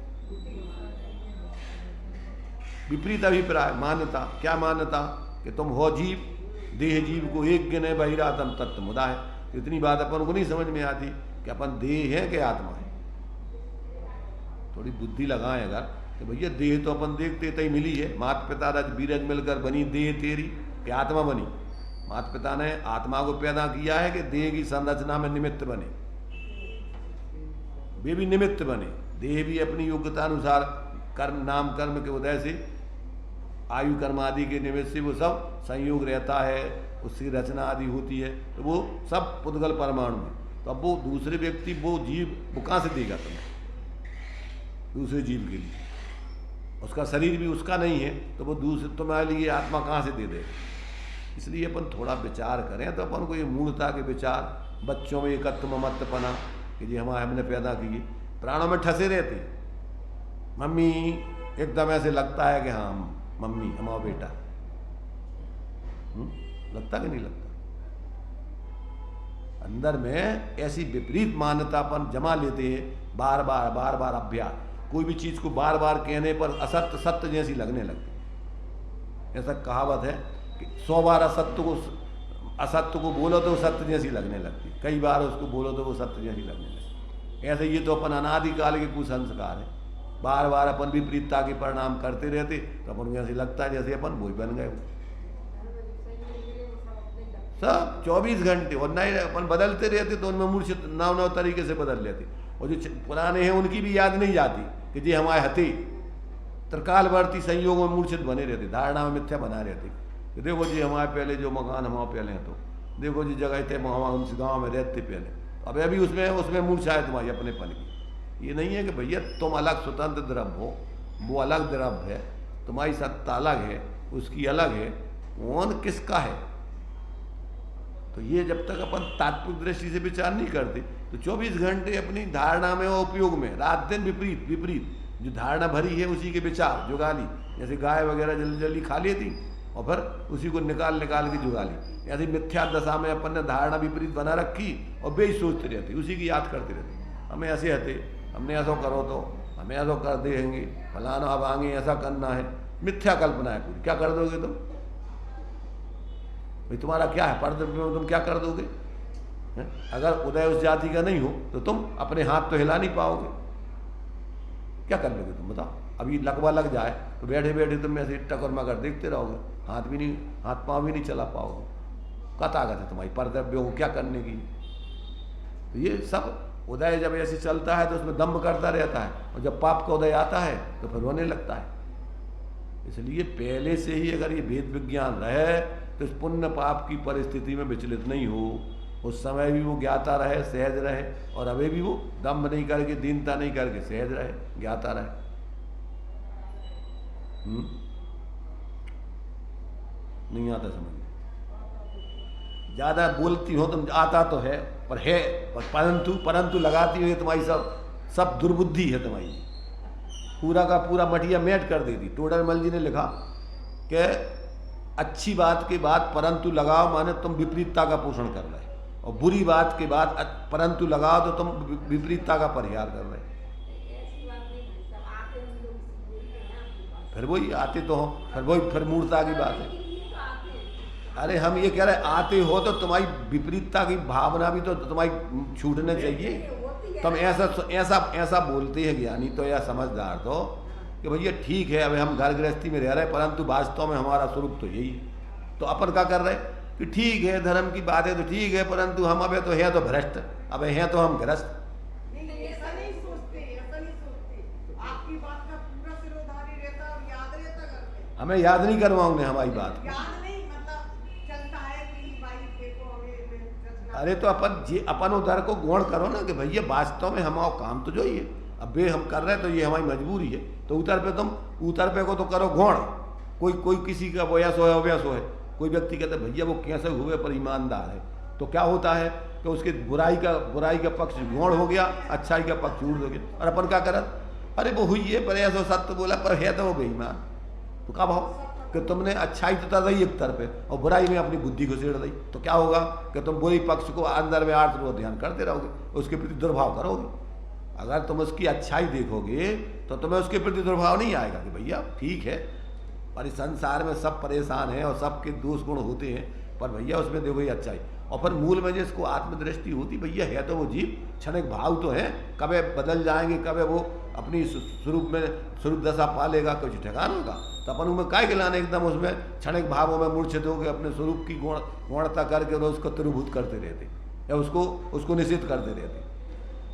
विपरीत अभिप्राय मान्यता। क्या मान्यता? कि तुम हो जीव, देह जीव को एक गिने बहिरातम तत्व मुदा है। तो इतनी बात अपन को नहीं समझ में आती कि अपन देह है कि आत्मा है। थोड़ी बुद्धि लगाएं अगर कि भैया देह तो अपन देखते तय मिली है, माता पिता रज बीरज मिलकर बनी देह तेरी, कि आत्मा बनी। माता पिता ने आत्मा को पैदा किया है कि देह की संरचना में निमित्त बने, वे भी निमित्त बने। देह भी अपनी योग्यता अनुसार कर्म नाम कर्म के उदय से आयु कर्म आदि के निमित्त से वो सब संयोग रहता है, उसकी रचना आदि होती है, तो वो सब पुद्गल परमाणु है। तो अब वो दूसरे व्यक्ति वो जीव वो कहाँ से देगा तुम्हें? दूसरे जीव के लिए उसका शरीर भी उसका नहीं है, तो वो दूसरे तुम्हारे लिए आत्मा कहाँ से दे देगा? इसलिए अपन थोड़ा विचार करें तो अपन को ये मूलता के विचार, बच्चों में एकत्व ममत्वपना कि जी हमने पैदा किए, प्राणों में ठसे रहते। मम्मी एकदम ऐसे लगता है कि हाँ मम्मी हमारा बेटा, लगता कि नहीं लगता? अंदर में ऐसी विपरीत मान्यतापन जमा लेते हैं, बार बार अभ्यास। कोई भी चीज को बार बार कहने पर असत्य सत्य जैसी लगने लगती। ऐसा कहावत है कि 100 बार असत्य को बोलो तो सत्य जैसी लगने लगती, कई बार उसको बोलो तो वो सत्य जैसी लगने लगती। ऐसे ये तो अपन अनादिकाल के कुसंस्कार है, बार बार अपन विपरीतता के परिणाम करते रहते तो अपन को ऐसे लगता है जैसे अपन वही बन गए सब 24 घंटे। और नहीं अपन बदलते रहते तो उनमें मूर्छित नव तरीके से बदल लेते। और जो पुराने हैं उनकी भी याद नहीं जाती कि जी हमारे हथे त्रिकालवर्ती संयोगों में मूर्छित बने रहते, धारणा में मिथ्या बना रहते कि देखो जी हमारे पहले जो मकान हमारे पहले हैं, तो देखो जी जगह थे हम गाँव में रहते पहले, अब अभी उसमें मूर्छा है तुम्हारी अपनेपन की। ये नहीं है कि भैया तुम अलग स्वतंत्र द्रव्य हो, वो अलग द्रव्य है, तुम्हारी सत्ता अलग है, उसकी अलग है, कौन किसका है। तो ये जब तक अपन तात्विक दृष्टि से विचार नहीं करते तो 24 घंटे अपनी धारणा में और उपयोग में, रात दिन विपरीत जो धारणा भरी है उसी के विचार जुगाली। जैसे गाय वगैरह जल्दी जल्दी खा लेती और फिर उसी को निकाल के जुगाली। ऐसी मिथ्या दशा में अपन ने धारणा विपरीत बना रखी और बेई सोचते रहते, उसी की याद करते रहते। हमें ऐसे हते, हमने ऐसा करो तो हमें ऐसा कर देंगे, फलाना अब आगे ऐसा करना है। मिथ्या कल्पना है पूरी। क्या कर दोगे तुम? भाई तुम्हारा क्या है परद्रव्य में, तुम क्या कर दोगे? अगर उदय उस जाति का नहीं हो तो तुम अपने हाथ तो हिला नहीं पाओगे, क्या कर लोगे तुम बताओ? अभी लगवा लग जाए तो बैठे बैठे तुम ऐसे टकर मगर देखते रहोगे, हाथ पाँव भी नहीं चला पाओगे। क्या ताकत है तुम्हारी परद्रव्यों को क्या करने की? तो ये सब उदय जब ऐसे चलता है तो उसमें दम्भ करता रहता है, और जब पाप का उदय आता है तो फिर रोने लगता है। इसलिए पहले से ही अगर ये भेद विज्ञान रहे तो इस पुण्य पाप की परिस्थिति में विचलित नहीं हो, उस समय भी वो ज्ञाता रहे, सहज रहे, और अभी भी वो दम्भ नहीं करके, दीनता नहीं करके सहज रहे, ज्ञाता रहे। नहीं आता समझ में। ज़्यादा बोलती हो तुम, आता तो है पर है, परंतु लगाती हो, तुम्हारी सब दुर्बुद्धि है तुम्हारी, पूरा का पूरा मटिया मेट कर देती। टोडरमल जी ने लिखा कि अच्छी बात के बाद परंतु लगाओ माने तुम विपरीतता का पोषण कर रहे, और बुरी बात के बाद परंतु लगाओ तो तुम विपरीतता का परिहार कर रहे। फिर वही आते तो हो, फिर मूर्खता की बात है। अरे हम ये कह रहे आते हो तो तुम्हारी विपरीतता की भावना भी तो तुम्हारी छूटने चाहिए। तुम ऐसा बोलते हैं ज्ञानी तो या समझदार तो कि भैया ठीक है, अब हम घर गृहस्थी में रह रहे हैं, परंतु वास्तव में हमारा स्वरूप तो यही है। तो अपन क्या कर रहे कि ठीक है धर्म की बात है तो ठीक है, परंतु हम अब तो है तो भ्रष्ट, अब हैं तो हम ग्रस्त। ऐसा नहीं सोचते। आपकी बात का पूरा सिरोधारी रहता और याद रहता करते। हमें याद नहीं करवाओगे हमारी बात। याद नहीं, मतलब चलता है कि भाई देखो हमें। अरे तो अपन उधर को गौण करो ना कि भैया वास्तव में हमारा काम तो जो ही है, अब बे हम कर रहे हैं तो ये हमारी मजबूरी है, तो उतर पे को तो करो गौण। कोई किसी का वयस हो अवयस हो है, कोई व्यक्ति कहता है भैया वो कैसे हुए पर ईमानदार है, तो क्या होता है कि उसके बुराई का पक्ष गौण हो गया, अच्छाई का पक्ष ऊर्ध हो गया। और अपन क्या करत, अरे वो हुई है पर ऐसा सत्य बोला पर है तो वो बेईमान। तो क्या भाव कि तुमने अच्छाई तो कर रही एक तरफ है और बुराई में अपनी बुद्धि को छेड़ दी, तो क्या होगा कि तुम बुरी पक्ष को अंदर में आर्थ को ध्यान करते रहोगे, उसके प्रति दुर्भाव करोगे। अगर तुम उसकी अच्छाई देखोगे तो तुम्हें उसके प्रति दुर्भाव नहीं आएगा कि भैया ठीक है, पर इस संसार में सब परेशान हैं और सबके दोष गुण होते हैं, पर भैया उसमें देखो ये अच्छाई। और फिर मूल में जिसको आत्मदृष्टि होती, भैया है तो वो जीव क्षणिक भाव तो है, कभी बदल जाएंगे, कभी वो अपनी स्वरूप दशा पालेगा, कुछ ठिकाना होगा। तो अपन में काय गिलाने एकदम उसमें क्षणिक भावों में मूर्छित होकर अपने स्वरूप की गौणता करके उसको तिरुभूत करते रहते या उसको निषेध करते रहते।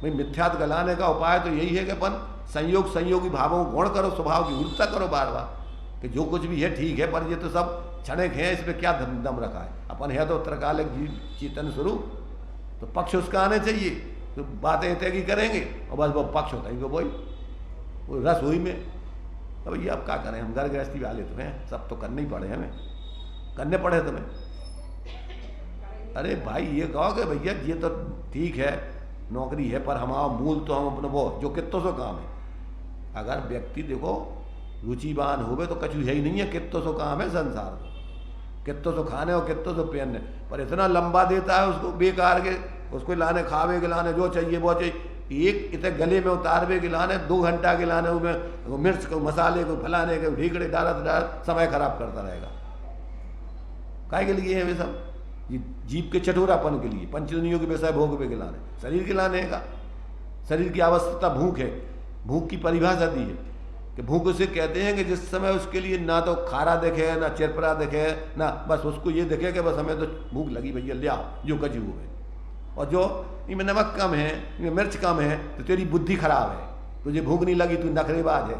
भाई मिथ्यात गलाने का उपाय तो यही है कि अपन संयोगी भावों को गौण करो, स्वभाव की उल्टा करो बार बार कि जो कुछ भी है ठीक है, पर ये तो सब क्षणिक है, इसमें क्या दम रखा है। अपन है तो त्रकालिक जीव चेतन स्वरूप, तो पक्ष उसका आने चाहिए, तो बातें तय की करेंगे और बस वो पक्ष होता है वो रस हुई में। तो भैया अब क्या करें, हम घर गृहस्थी वाले तो हैं, सब तो करने ही पड़े, हमें करने पड़े तुम्हें। अरे भाई ये कहो कि भैया ये तो ठीक है नौकरी है, पर हमारा मूल तो हम अपने वो जो कितों सो काम है। अगर व्यक्ति देखो रुचिवान होवे तो कछु है ही नहीं है, कितों सो काम है संसार, कितों सो खाने और कितों सो पहनने, पर इतना लंबा देता है उसको बेकार के, उसको लाने खावे के लाने जो चाहिए वो चाहिए, एक इतने गले में उतारवे के लाने 2 घंटा के लाने उसमें मिर्च को मसाले को फलाने के ढीकड़े डालत समय खराब करता रहेगा। काय के लिए है वे सब, जीव के चटोरापन के लिए, पंचदुनियों के विषय भोगवे के लाने, शरीर के लाने का। शरीर की आवश्यकता भूख है, भूख की परिभाषा दी है कि भूख उसे कहते हैं कि जिस समय उसके लिए ना तो खारा दिखे ना चिरपरा दिखे ना, बस उसको ये दिखे कि बस हमें तो भूख लगी भैया ले आओ जो कजी हुए, और जो इनमें नमक कम है, इनमें मिर्च कम है, तो तेरी बुद्धि खराब है, तुझे भूख नहीं लगी, तू नखरेबाज है,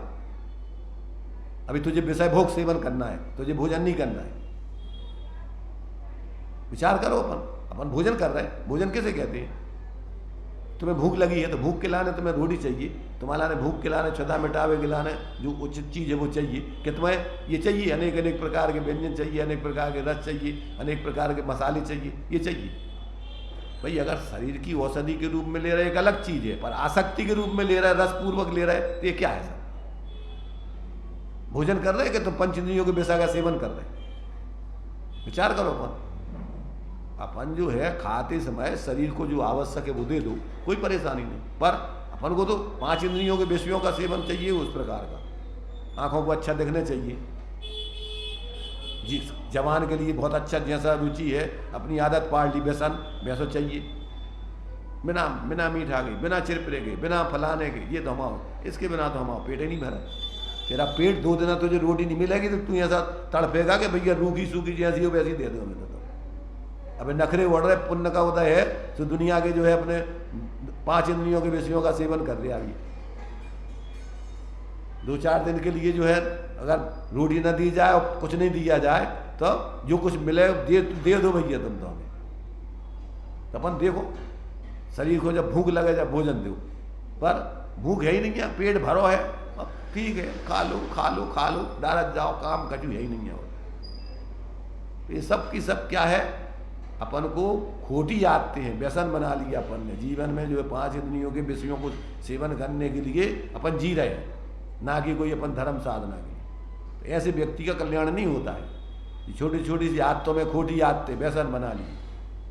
अभी तुझे विषय भोग सेवन करना है, तुझे भोजन नहीं करना है। विचार करो, अपन भोजन कर रहे हैं, भोजन किसे कहते हैं? तुम्हें भूख लगी है तो भूख के लाने तुम्हें रोटी चाहिए, तुम्हारा भूख के लाने छदा मिटावे के लाने जो उचित चीज़ है वो चाहिए, कि तुम्हें ये चाहिए, अनेक प्रकार के व्यंजन चाहिए, अनेक प्रकार के रस चाहिए, अनेक प्रकार के मसाले चाहिए, ये चाहिए। भाई अगर शरीर की औषधि के रूप में ले रहे एक अलग चीज़ है, पर आसक्ति के रूप में ले रहा है, रसपूर्वक ले रहा है, तो ये क्या है सर? भोजन कर रहे हैं कि तुम पंचइंद्रियों के विषय का सेवन कर रहे हैं? विचार करो। अपन जो है खाते समय शरीर को जो आवश्यक है वो दे दो, कोई परेशानी नहीं, पर अपन को तो 5 इंद्रियों के विषयों का सेवन चाहिए उस प्रकार का। आंखों को अच्छा दिखने चाहिए, जी जवान के लिए बहुत अच्छा जैसा रुचि है, अपनी आदत पाड़ ली व्यसन वैसा चाहिए, बिना मीठा के, बिना चिरपरे के, बिना फलाने के, ये तो हमारा, इसके बिना तो हमारा पेट ही नहीं भरा। तेरा पेट 2 दिन तुझे रोटी नहीं मिलेगी तो तू ऐसा तड़पेगा कि भैया रूखी सूखी जैसी हो वैसी दे दो हमें। तो अबे नखरे उड़ रहे, पुण्य का उदय है तो दुनिया के जो है अपने 5 इंद्रियों के विषयों का सेवन कर रहे। अभी 2-4 दिन के लिए जो है अगर रोटी ना दी जाए और कुछ नहीं दिया जाए तो जो कुछ मिले दे दो भैया तुम तो हमें। तो अपन देखो शरीर को जब भूख लगे जब भोजन दो, पर भूख है ही नहीं है, पेट भरो है, ठीक है खा लो डायरेक्ट जाओ, काम कचू है ही नहीं है। तो ये सब की सब क्या है, अपन को खोटी आदतें हैं, व्यसन बना लिया अपन ने। जीवन में जो है 5 इंद्रियों के विषयों को सेवन करने के लिए अपन जी रहे हैं, ना कि कोई अपन धर्म साधना के लिए। तो ऐसे व्यक्ति का कल्याण नहीं होता है। छोटी छोटी सी आदतों में खोटी आदतें व्यसन बना ली,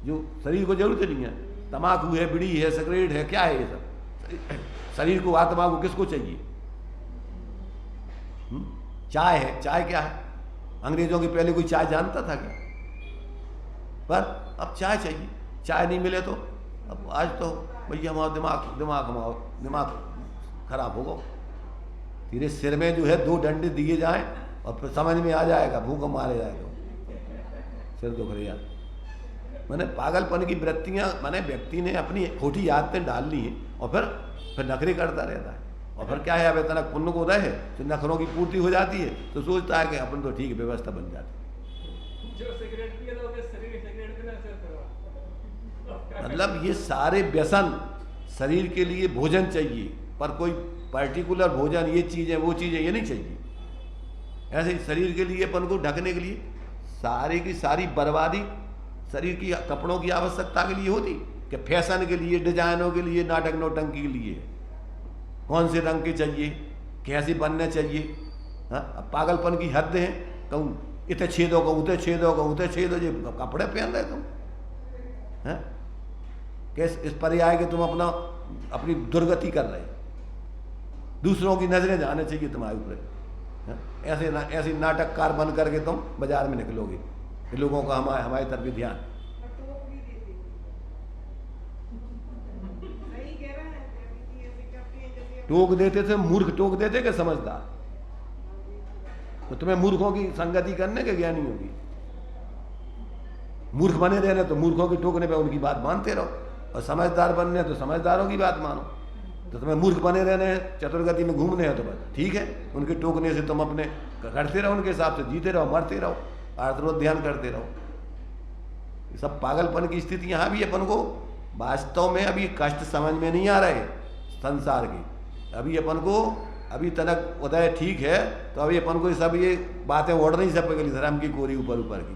जो शरीर को जरूरत नहीं है। तम्बाकू है, बीड़ी है, सिगरेट है, क्या है ये सब? शरीर को, आत्मा को किसको चाहिए? चाय है, चाय क्या है? अंग्रेजों के पहले कोई चाय जानता था क्या? पर अब चाय चाहिए, चाय नहीं मिले तो अब आज तो भैया हमारा दिमाग खराब होगा। तेरे सिर में जो है 2 डंडे दिए जाएं और फिर समझ में आ जाएगा, भूख मारे जाएगा, सिर दुख रहा। मैंने पागलपन की वृत्तियां, मैंने व्यक्ति ने अपनी खोटी आदतें डाल ली हैं और फिर नखरे करता रहता है। और फिर क्या है, अब इतना पुण्य को उदय है तो नखरों की पूर्ति हो जाती है, तो सोचता है कि अपन तो ठीक व्यवस्था बन जाती है। जो सिगरेट पिए तो शरीर सिगरेट पीना से मतलब ये सारे व्यसन, शरीर के लिए भोजन चाहिए, पर कोई पर्टिकुलर भोजन, ये चीज़ें वो चीज़ें ये नहीं चाहिए। ऐसे ही शरीर के लिए, अपन को ढकने के लिए सारी की सारी बर्बादी शरीर की कपड़ों की आवश्यकता के लिए होती, कि फैशन के लिए, डिजाइनों के लिए, नाटक नौटंकी के लिए, कौन से रंग के चाहिए, कैसे बनने चाहिए। हाँ, अब पागलपन की हद है। कहूँ इतने छेदों को, उतने छेदों को, उतने छेदों, ये कपड़े पहन रहे तुम हैं? कैसे इस पर्याय के तुम अपनी दुर्गति कर रहे, दूसरों की नजरें जाने चाहिए तुम्हारे ऊपर। ऐसे नाटककार बन करके तुम बाजार में निकलोगे, लोगों का हमारी तरफ ध्यान। टोक देते थे, मूर्ख टोक देते कि समझदार? तो तुम्हें मूर्खों की संगति करने के ज्ञानी होगी। मूर्ख बने रहने तो मूर्खों के टोकने पे उनकी बात मानते रहो, और समझदार बनने तो समझदारों की बात मानो। तो तुम्हें मूर्ख बने रहने, चतुर्गति में घूमने हैं तो बस ठीक है, उनके टोकने से तुम अपने करते रहो, उनके हिसाब से जीते रहो, मरते रहो, आर्तरोध ध्यान करते रहो। सब पागलपन की स्थिति यहाँ भी अपन को वास्तव में अभी कष्ट समझ में नहीं आ रहे संसार के। अभी अपन को अभी तनक उदय ठीक है, तो अभी अपन को सब ये बातें ओढ़ नहीं सब के लिए धर्म की कोरी ऊपर की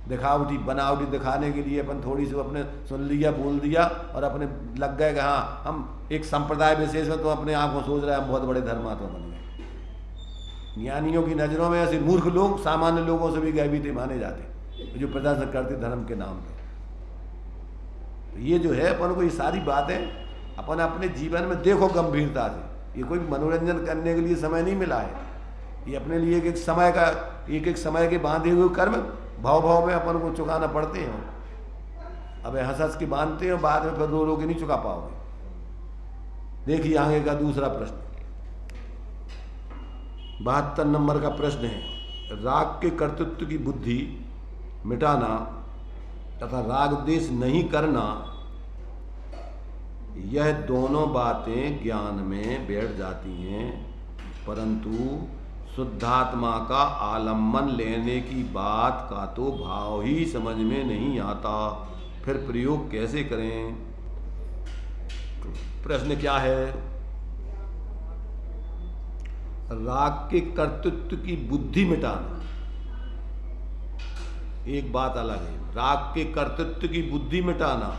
दिखावटी बनावटी दिखाने के लिए अपन थोड़ी सी अपने सुन लिया, बोल दिया और अपने लग गए कि हाँ हम एक संप्रदाय विशेष में तो अपने आप को सोच रहे हैं हम बहुत बड़े धर्मात्मा बन गए। ज्ञानियों की नज़रों में ऐसे मूर्ख लोग सामान्य लोगों से भी गैबीते माने जाते जो प्रदर्शन करते धर्म के नाम पे। तो ये जो है अपन को ये सारी बातें अपन अपने जीवन में देखो गंभीरता से। ये कोई मनोरंजन करने के लिए समय नहीं मिला है, ये अपने लिए एक समय के बांधे हुए कर्म भाव में अपन को चुकाना पड़ते हैं। अब हंस हंस के बांधते हैं, बाद में फिर रो के नहीं चुका पाओगे। देखिए आगे का दूसरा प्रश्न, 72 नंबर का प्रश्न है, राग के कर्तृत्व की बुद्धि मिटाना तथा राग द्वेष नहीं करना, यह दोनों बातें ज्ञान में बैठ जाती हैं, परंतु शुद्धात्मा का आलम्बन लेने की बात का तो भाव ही समझ में नहीं आता, फिर प्रयोग कैसे करें? प्रश्न क्या है? राग के कर्तृत्व की बुद्धि मिटाना एक बात अलग है, राग के कर्तृत्व की बुद्धि मिटाना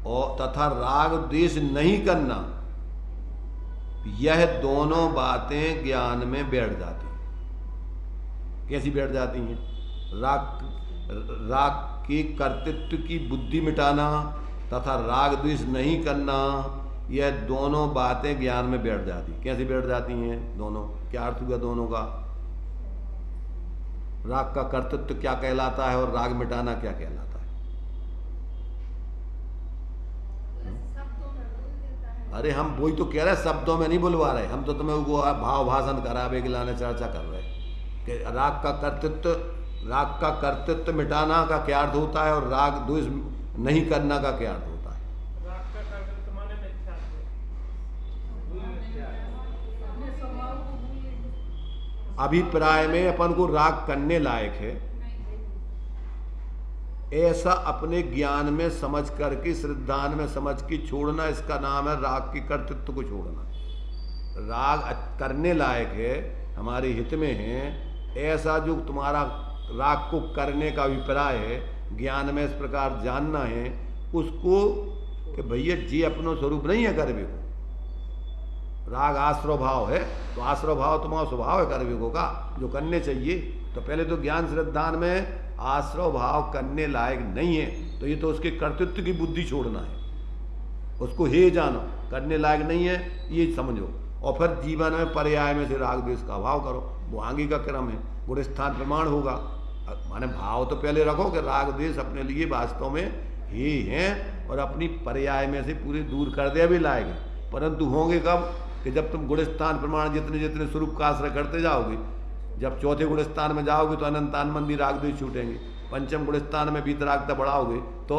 और तथा राग द्वेष नहीं करना, यह दोनों बातें ज्ञान में बैठ जाती हैं। कैसी बैठ जाती हैं? राग के कर्तृत्व की बुद्धि मिटाना तथा राग द्वेष नहीं करना, यह दोनों बातें ज्ञान में बैठ जाती। कैसे बैठ जाती हैं दोनों? क्या अर्थ हुआ दोनों का? राग का कर्तृत्व क्या कहलाता है और राग मिटाना क्या कहलाता है? अरे हम वही तो कह रहे हैं, शब्दों में नहीं बुलवा रहे हम तो, तुम्हें वो भाव भाषण करावे के लाने चर्चा कर रहे हैं कि राग का कर्तृत्व मिटाना का क्या अर्थ होता है और राग द्वेष नहीं करना का क्या अर्थ होता है? राग का कर्तृत्व माने मिथ्या अभिप्राय में अपन को राग करने लायक है ऐसा अपने ज्ञान में समझ करके, श्रद्धान में समझ के छोड़ना, इसका नाम है राग के कर्तृत्व को छोड़ना। राग करने लायक है, हमारे हित में है, ऐसा जो तुम्हारा राग को करने का अभिप्राय है, ज्ञान में इस प्रकार जानना है उसको कि भैया जी अपनो स्वरूप नहीं है कर्म को। राग आश्रव भाव है तो आश्रव भाव तुम्हारा स्वभाव है कर्म का जो करने चाहिए। तो पहले तो ज्ञान श्रद्धान में आश्रव भाव करने लायक नहीं है, तो ये तो उसके कर्तृत्व की बुद्धि छोड़ना है, उसको हे जानो, करने लायक नहीं है ये समझो। और फिर जीवन में पर्याय में से राग द्वेष का अभाव करो, वो आगे का क्रम है, गुण स्थान प्रमाण होगा। माने भाव तो पहले रखो कि राग द्वेष अपने लिए वास्तव में हे हैं और अपनी पर्याय में से पूरे दूर कर दे भी लाएंगे, परंतु होंगे कब कि जब तुम गुण स्थान प्रमाण जितने जितने स्वरूप का आश्रय करते जाओगे, जब चौथे गुण स्थान में जाओगे तो अनंतान मंदी राग द्वेष छूटेंगे, पंचम गुण स्थान में वीतरागता बढ़ाओगे तो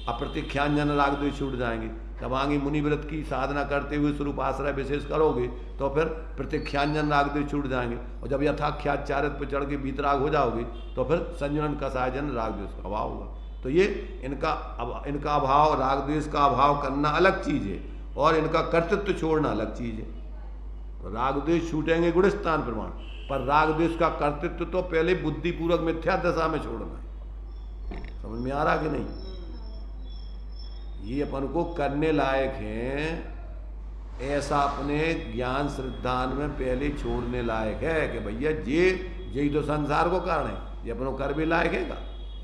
अप्रतिख्याजन राग द्वेष छूट जाएंगे, जब आगे मुनिव्रत की साधना करते हुए स्वरूप आश्रय विशेष करोगे तो फिर प्रत्यक्षांजन राग द्वेष छूट जाएंगे, और जब यथाख्याचारित पर चढ़ के वीतराग हो जाओगे तो फिर संजनन कसायजन राग द्वेष का अभाव होगा। तो ये इनका अभाव, राग द्वेष का अभाव करना अलग चीज है और इनका कर्तृत्व छोड़ना अलग चीज है। तो राग द्वेष छूटेंगे गुण स्थान प्रमाण, पर राग द्वेष का कर्तृत्व तो पहले बुद्धिपूर्वक मिथ्या दशा में छोड़ना है। समझ में आ रहा कि नहीं? ये अपन को करने लायक हैं, ऐसा अपने ज्ञान श्रद्धान में पहले छोड़ने लायक है कि भैया यही तो संसार को कारण है, ये अपनों कर भी लायक है का?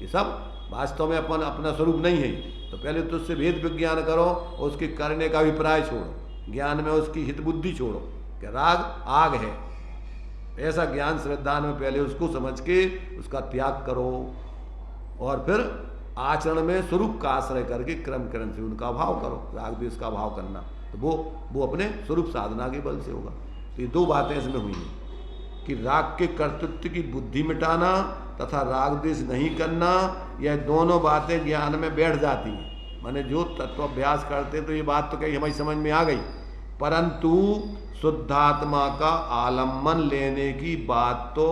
ये सब वास्तव में अपन अपना स्वरूप नहीं है। तो पहले तो उससे भेद विज्ञान करो, उसके करने का अभिप्राय छोड़ो, ज्ञान में उसकी हित बुद्धि छोड़ो कि राग आग है, ऐसा ज्ञान श्रद्धान में पहले उसको समझ के उसका त्याग करो और फिर आचरण में स्वरूप का आश्रय करके क्रम से उनका अभाव करो। राग द्वेष का अभाव करना तो वो अपने स्वरूप साधना के बल से होगा। तो ये दो बातें इसमें हुई हैं कि राग के कर्तृत्व की बुद्धि मिटाना तथा राग द्वेष नहीं करना, यह दोनों बातें ज्ञान में बैठ जाती हैं। माने जो तत्वाभ्यास करते तो ये बात तो कहीं हमारी समझ में आ गई, परंतु शुद्धात्मा का आलम्बन लेने की बात तो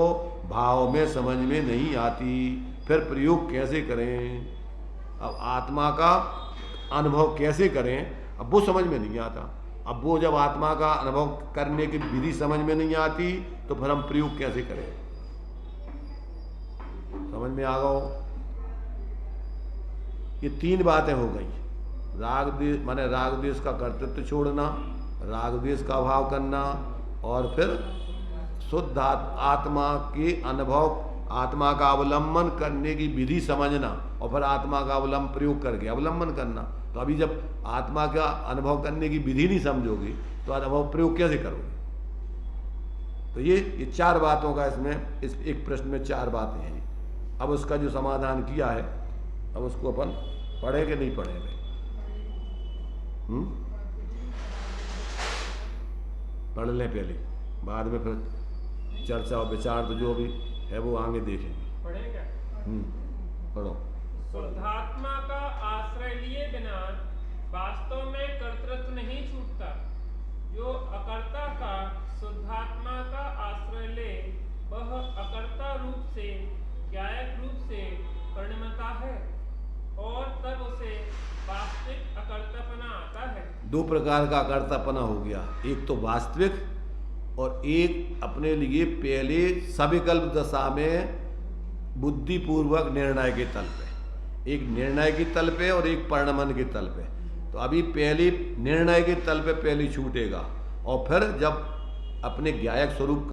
भाव में समझ में नहीं आती, फिर प्रयोग कैसे करें? अब आत्मा का अनुभव कैसे करें, अब वो समझ में नहीं आता। अब वो जब आत्मा का अनुभव करने की विधि समझ में नहीं आती तो फिर हम प्रयोग कैसे करें? समझ में आ गया? ये तीन बातें हो गई, राग द्वेष माने राग द्वेष का कर्तृत्व छोड़ना, राग द्वेष का अभाव करना, और फिर शुद्ध आत्मा के अनुभव, आत्मा का अवलंबन करने की विधि समझना, और फिर आत्मा का अवलंबन प्रयोग करके अवलंबन करना। तो अभी जब आत्मा का अनुभव करने की विधि नहीं समझोगे तो अनुभव प्रयोग कैसे करोगे? तो ये चार बातों का इसमें, इस एक प्रश्न में चार बातें हैं। अब उसका जो समाधान किया है अब उसको अपन पढ़े कि नहीं पढ़ेंगे? पढ़ लें पहले, बाद में फिर चर्चा और विचार तो जो भी है वो आगे देखेंगे। पढ़ेगा? पढ़ो। शुद्धात्मा का आश्रय लिए बिना वास्तव में कर्तृत्व नहीं छूटता। जो अकर्ता का शुद्धात्मा का आश्रय ले वह अकर्ता रूप से, ज्ञायक रूप से परिणमता है और तब उसे वास्तविक अकर्तापना आता है। दो प्रकार का अकर्तापना हो गया, एक तो वास्तविक और एक अपने लिए पहले सविकल्प दशा में बुद्धिपूर्वक निर्णय के तल पे, एक निर्णय के तल पे और एक परिणमन के तल पे। तो अभी पहले निर्णय के तल पे पहले छूटेगा और फिर जब अपने ज्ञायक स्वरूप